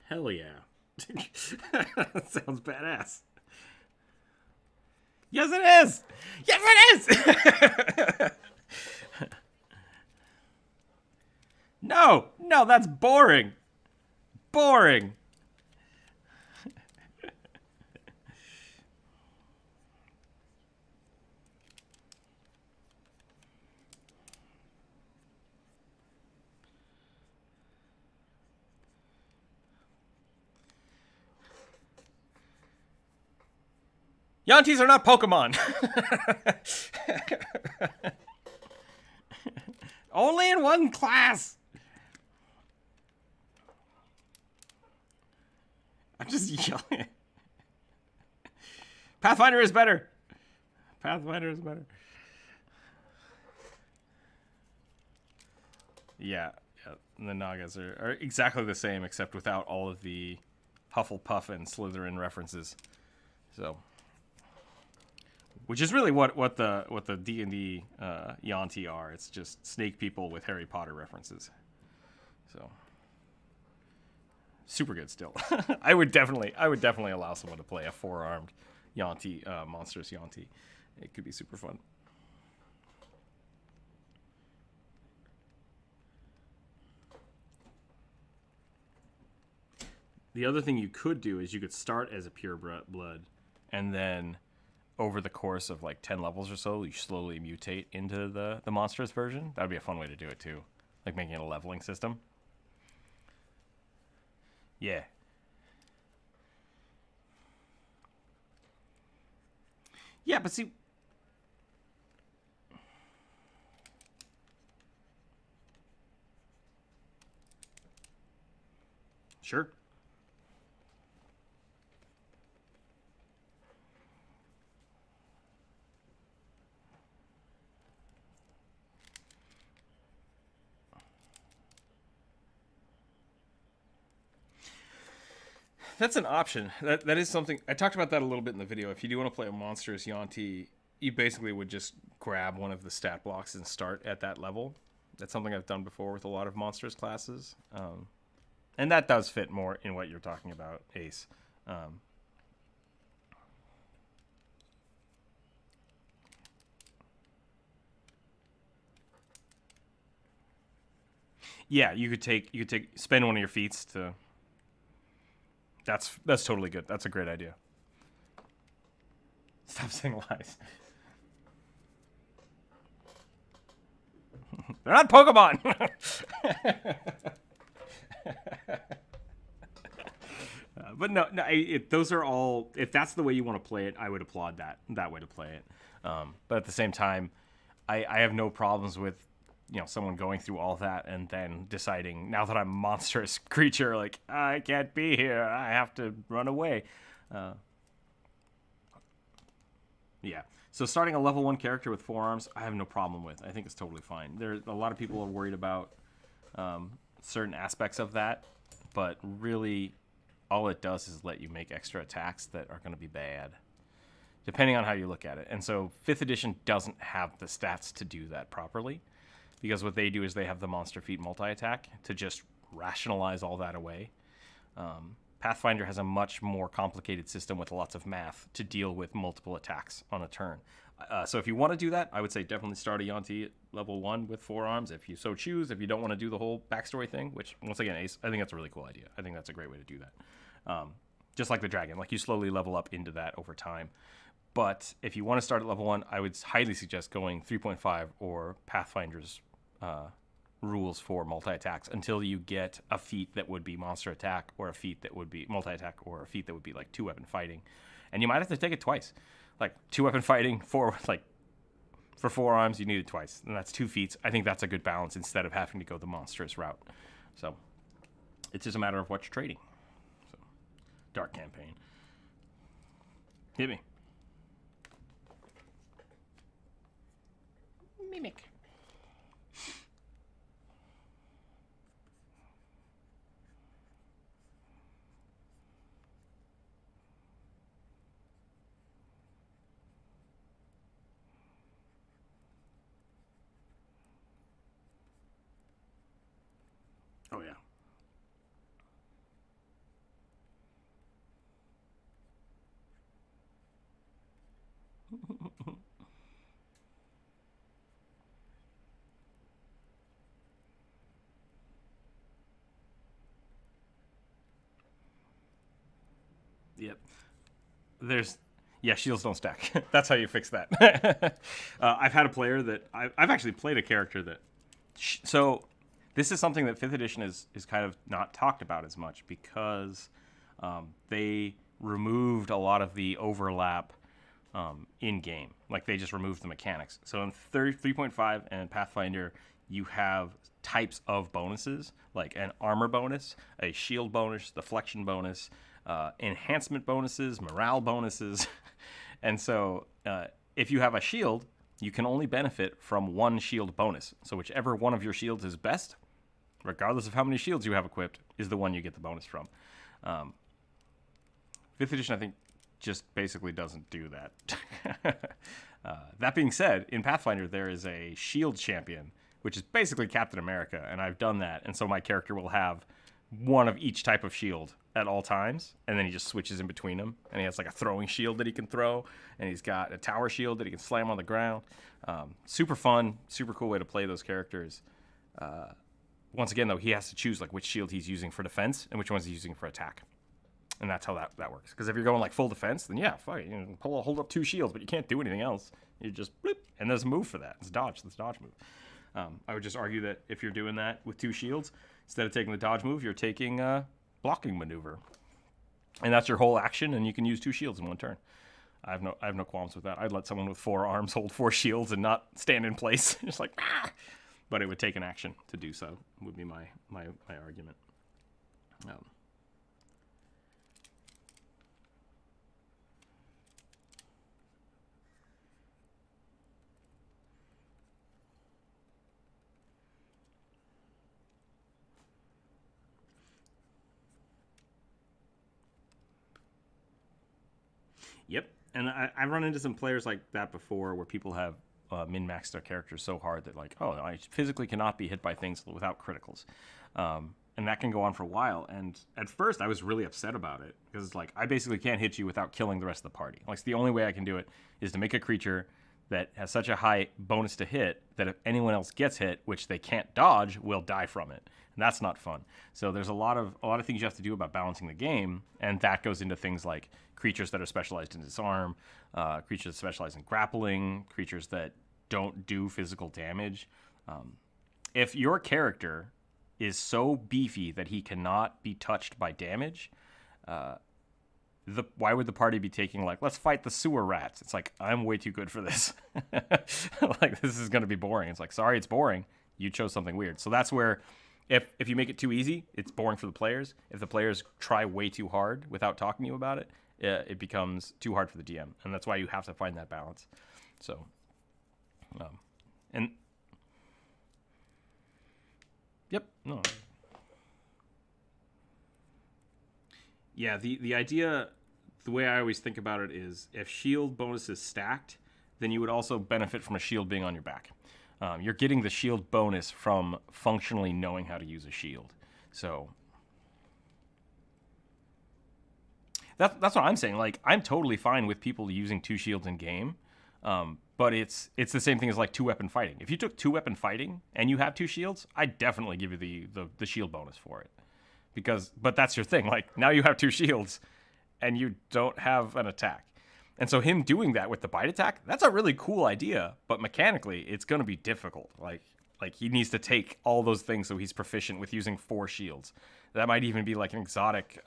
Hell yeah. That sounds badass. Yes, it is! Yes, it is! No, that's boring. Boring. Yantis are not Pokemon. Only in one class. I'm just yelling. Pathfinder is better. Pathfinder is better. Yeah. The Nagas are exactly the same, except without all of the Hufflepuff and Slytherin references. So, which is really what the D&D Yanti are. It's just snake people with Harry Potter references. So, super good still. I would definitely allow someone to play a 4-armed Yanti, monstrous Yanti. It could be super fun. The other thing you could do is you could start as a pure blood, and then over the course of like 10 levels or so, you slowly mutate into the monstrous version. That would be a fun way to do it too. Like making it a leveling system. Yeah. Yeah, but see... Sure. That's an option. That is something... I talked about that a little bit in the video. If you do want to play a monstrous Yanti, you basically would just grab one of the stat blocks and start at that level. That's something I've done before with a lot of monstrous classes. And that does fit more in what you're talking about, Ace. Yeah, you could spend one of your feats to... That's totally good. That's a great idea. Stop saying lies. They're not Pokemon. But no, those are all. If that's the way you want to play it, I would applaud that way to play it. But at the same time, I have no problems with someone going through all that and then deciding, now that I'm a monstrous creature, like, I can't be here, I have to run away. Yeah. So starting a level 1 character with 4 arms, I have no problem with. I think it's totally fine. There, a lot of people are worried about certain aspects of that, but really, all it does is let you make extra attacks that are going to be bad, depending on how you look at it. And so 5th edition doesn't have the stats to do that properly, because what they do is they have the monster feat multi-attack to just rationalize all that away. Pathfinder has a much more complicated system with lots of math to deal with multiple attacks on a turn. So if you want to do that, I would say definitely start a Yuan-Ti at level 1 with 4 arms, if you so choose. If you don't want to do the whole backstory thing, which, once again, Ace, I think that's a really cool idea. I think that's a great way to do that. Just like the dragon, like you slowly level up into that over time. But if you want to start at level 1, I would highly suggest going 3.5 or Pathfinder's rules for multi-attacks until you get a feat that would be monster attack, or a feat that would be multi-attack, or a feat that would be like 2-weapon fighting. And you might have to take it twice. Like 2-weapon fighting, for 4 arms, you need it twice. And that's 2 feats. I think that's a good balance instead of having to go the monstrous route. So it's just a matter of what you're trading. So, Dark Campaign. Hit me. Mimic. Oh, yeah. Yep. Shields don't stack. That's how you fix that. I've had a player that I've actually played a character that. So this is something that 5th edition is kind of not talked about as much, because they removed a lot of the overlap in game. Like, they just removed the mechanics. So in 3.5 and Pathfinder, you have types of bonuses, like an armor bonus, a shield bonus, deflection bonus, enhancement bonuses, morale bonuses. And so if you have a shield, you can only benefit from 1 shield bonus. So whichever one of your shields is best, regardless of how many shields you have equipped, is the one you get the bonus from. 5th edition, I think, just basically doesn't do that. That being said, in Pathfinder, there is a shield champion, which is basically Captain America, and I've done that. And so my character will have 1 of each type of shield at all times, and then he just switches in between them. And he has like a throwing shield that he can throw, and he's got a tower shield that he can slam on the ground. Super fun, super cool way to play those characters. Once again, though, he has to choose like which shield he's using for defense and which ones he's using for attack. And that's how that works. Because if you're going like full defense, then yeah, fuck, you know, hold up 2 shields, but you can't do anything else. You just bloop, and there's a move for that. It's dodge. That's dodge move. I would just argue that if you're doing that with 2 shields, instead of taking the dodge move, you're taking blocking maneuver, and that's your whole action. And you can use 2 shields in 1 turn. I have no qualms with that. I'd let someone with 4 arms hold 4 shields and not stand in place, just like ah! But it would take an action to do so. Would be my argument. Yep, and I've run into some players like that before, where people have min-maxed their characters so hard that like, oh, I physically cannot be hit by things without criticals. And that can go on for a while. And at first, I was really upset about it, because it's like, I basically can't hit you without killing the rest of the party. Like, the only way I can do it is to make a creature that has such a high bonus to hit that if anyone else gets hit, which they can't dodge, will die from it. And that's not fun. So there's a lot of things you have to do about balancing the game, and that goes into things like creatures that are specialized in disarm, creatures that specialize in grappling, creatures that don't do physical damage. If your character is so beefy that he cannot be touched by damage, why would the party be taking like, let's fight the sewer rats? It's like, I'm way too good for this. Like, this is going to be boring. It's like, sorry, it's boring. You chose something weird. So that's where, if you make it too easy, it's boring for the players. If the players try way too hard without talking to you about it, it becomes too hard for the DM. And that's why you have to find that balance. So, and yep, no. Yeah, the idea, the way I always think about it is, if shield bonus is stacked, then you would also benefit from a shield being on your back. You're getting the shield bonus from functionally knowing how to use a shield. So That's what I'm saying. Like, I'm totally fine with people using 2 shields in game, but it's the same thing as like 2-weapon fighting. If you took 2-weapon fighting and you have 2 shields, I'd definitely give you the shield bonus for it. But that's your thing. Like, now you have 2 shields and you don't have an attack. And so him doing that with the bite attack, that's a really cool idea, but mechanically it's going to be difficult. Like he needs to take all those things so he's proficient with using 4 shields. That might even be like an exotic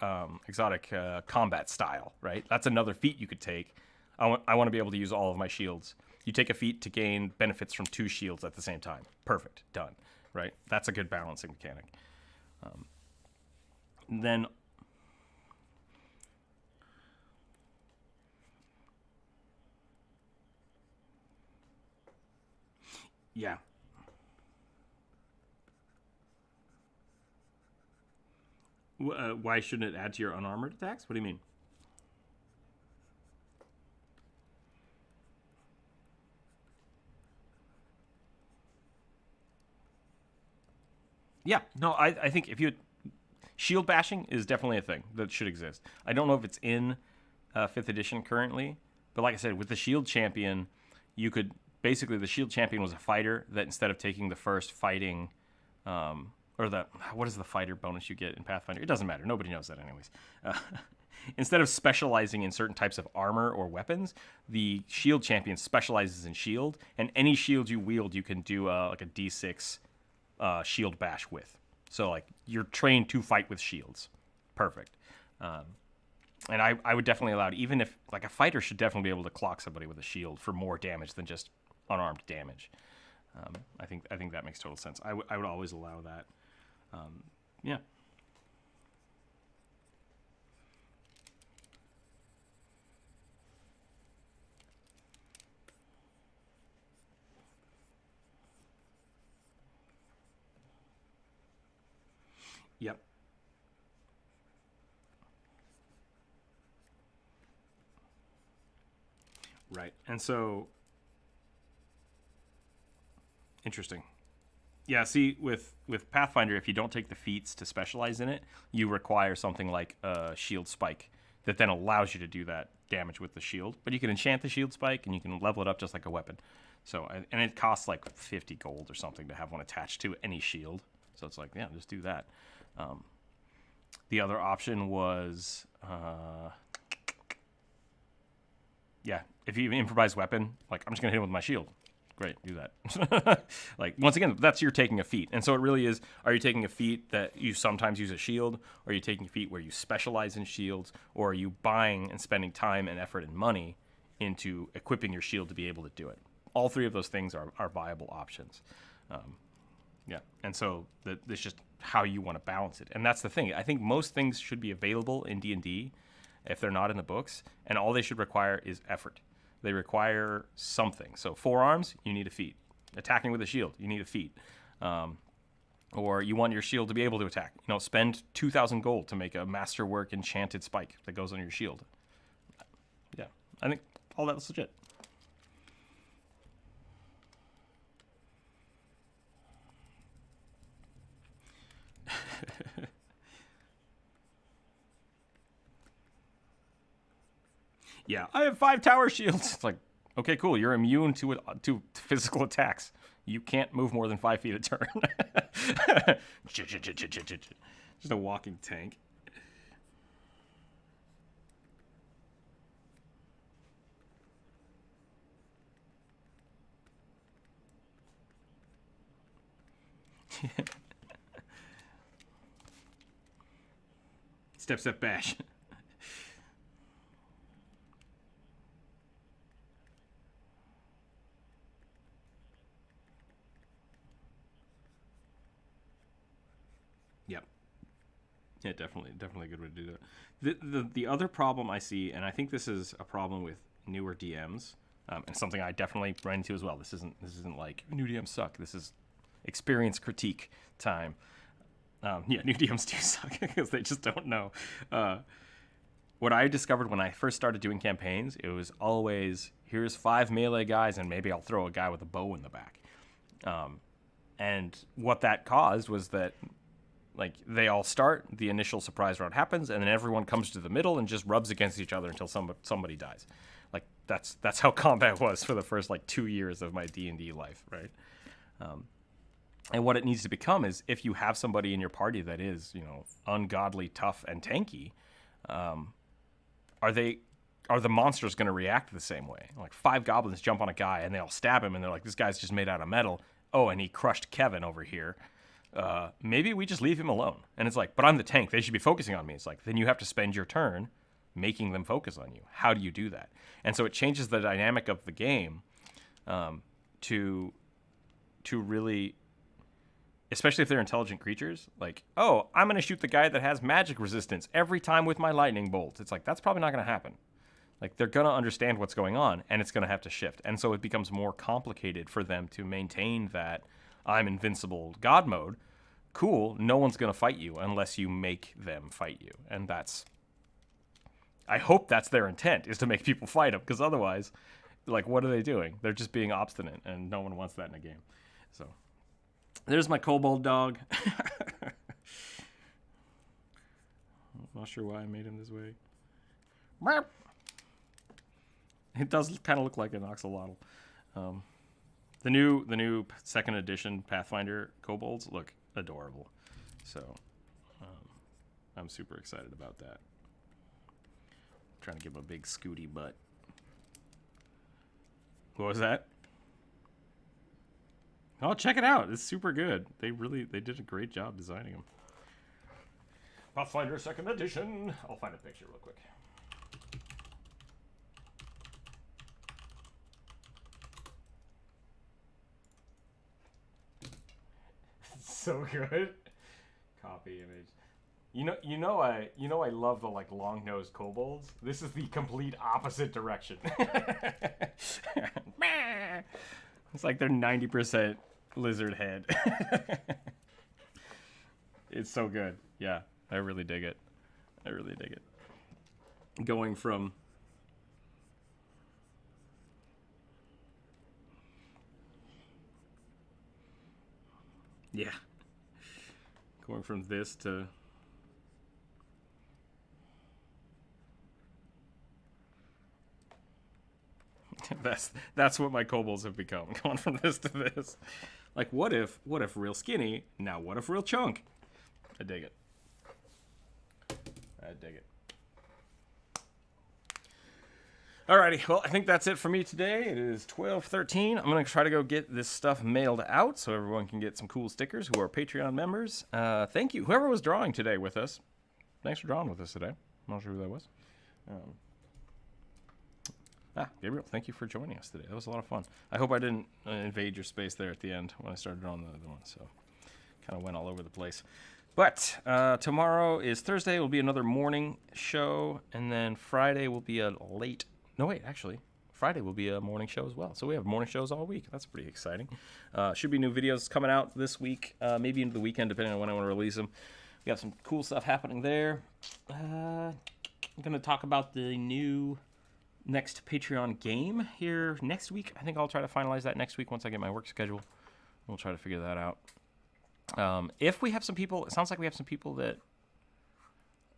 combat style, right? That's another feat you could take. I want to be able to use all of my shields. You take a feat to gain benefits from 2 shields at the same time. Perfect. Done. Right? That's a good balancing mechanic. Then... Yeah. Why shouldn't it add to your unarmored attacks? What do you mean? Yeah, no, I think if you... Shield bashing is definitely a thing that should exist. I don't know if it's in 5th edition currently, but like I said, with the shield champion, you could... Basically, the shield champion was a fighter that instead of taking the first fighting... what is the fighter bonus you get in Pathfinder? It doesn't matter. Nobody knows that anyways. Instead of specializing in certain types of armor or weapons, the shield champion specializes in shield, and any shield you wield, you can do like a D6 shield bash with. So like you're trained to fight with shields. Perfect. And I would definitely allow it, even if like a fighter should definitely be able to clock somebody with a shield for more damage than just unarmed damage. I think that makes total sense. I would always allow that. Yeah. Yep. Right. And so, interesting. Yeah, see, with Pathfinder, if you don't take the feats to specialize in it, you require something like a shield spike that then allows you to do that damage with the shield. But you can enchant the shield spike, and you can level it up just like a weapon. So, and it costs like 50 gold or something to have one attached to any shield. So it's like, yeah, just do that. The other option was, yeah, if you improvise weapon, like, I'm just going to hit him with my shield. Great, do that. Like, once again, that's you're taking a feat. And so it really is, are you taking a feat that you sometimes use a shield? Or are you taking a feat where you specialize in shields? Or are you buying and spending time and effort and money into equipping your shield to be able to do it? All 3 of those things are viable options. Yeah, and so that's just how you want to balance it. And that's the thing. I think most things should be available in D&D if they're not in the books, and all they should require is effort. They require something. So forearms, you need a feat. Attacking with a shield, you need a feat. Or you want your shield to be able to attack. Spend 2,000 gold to make a masterwork enchanted spike that goes on your shield. Yeah, I think all that's legit. Yeah, I have 5 tower shields. It's like, okay, cool. You're immune to physical attacks. You can't move more than 5 feet a turn. Just a walking tank. Step bash. Yep. Yeah, definitely a good way to do that. The other problem I see, and I think this is a problem with newer DMs, and something I definitely run into as well. This isn't like new DMs suck. This is experience critique time. Yeah, new DMs do suck because they just don't know. What I discovered when I first started doing campaigns, it was always, here's 5 melee guys, and maybe I'll throw a guy with a bow in the back. And what that caused was that Like, they all start, the initial surprise round happens, and then everyone comes to the middle and just rubs against each other until somebody dies. Like, that's how combat was for the first, like, 2 years of my D&D life, right? And what it needs to become is, if you have somebody in your party that is, ungodly tough and tanky, are the monsters going to react the same way? Like, 5 goblins jump on a guy and they all stab him, and they're like, this guy's just made out of metal. Oh, and he crushed Kevin over here. Maybe we just leave him alone. And it's like, but I'm the tank. They should be focusing on me. It's like, then you have to spend your turn making them focus on you. How do you do that? And so it changes the dynamic of the game to really, especially if they're intelligent creatures, like, oh, I'm going to shoot the guy that has magic resistance every time with my lightning bolt. It's like, that's probably not going to happen. Like, they're going to understand what's going on, and it's going to have to shift. And so it becomes more complicated for them to maintain that I'm invincible God mode. Cool, no one's going to fight you unless you make them fight you. And I hope that's their intent, is to make people fight them, because otherwise, like, what are they doing? They're just being obstinate, and no one wants that in a game. So, there's my kobold dog. I'm not sure why I made him this way. It does kind of look like an axolotl. The new second edition Pathfinder kobolds look adorable. So I'm super excited about that. I'm trying to give him a big scooty butt. What was that? Oh, check it out. It's super good. They did a great job designing them. Pathfinder second edition. I'll find a picture real quick. So good. Copy image. You know I love the, like, long-nosed kobolds. This is the complete opposite direction. It's like they're 90% lizard head. It's so good. Yeah, I really dig it. Going from this to that's what my kobolds have become. Going from this to this. Like, what if real skinny, now what if real chunk? I dig it. Alrighty, well, I think that's it for me today. It is 12:13. I'm going to try to go get this stuff mailed out so everyone can get some cool stickers who are Patreon members. Thank you. Whoever was drawing today with us, thanks for drawing with us today. I'm not sure who that was. Gabriel, thank you for joining us today. That was a lot of fun. I hope I didn't invade your space there at the end when I started drawing the other one, so kind of went all over the place. But tomorrow is Thursday. It will be another morning show, and then Friday will be a late... No, wait, actually, Friday will be a morning show as well. So we have morning shows all week. That's pretty exciting. Should be new videos coming out this week, maybe into the weekend, depending on when I want to release them. We got some cool stuff happening there. I'm going to talk about the new next Patreon game here next week. I think I'll try to finalize that next week once I get my work schedule. We'll try to figure that out. If we have some people, it sounds like we have some people that...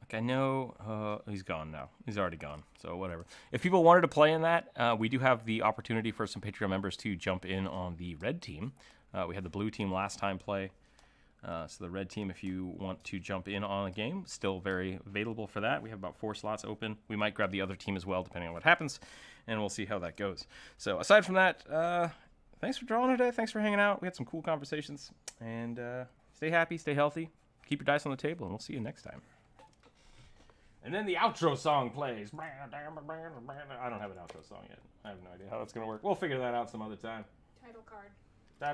Like, I know he's gone now. He's already gone, so whatever. If people wanted to play in that, we do have the opportunity for some Patreon members to jump in on the red team. We had the blue team last time play. So the red team, if you want to jump in on a game, still very available for that. We have about 4 slots open. We might grab the other team as well, depending on what happens, and we'll see how that goes. So aside from that, thanks for drawing today. Thanks for hanging out. We had some cool conversations. And stay happy, stay healthy. Keep your dice on the table, and we'll see you next time. And then the outro song plays. I don't have an outro song yet. I have no idea how that's going to work. We'll figure that out some other time. Title card.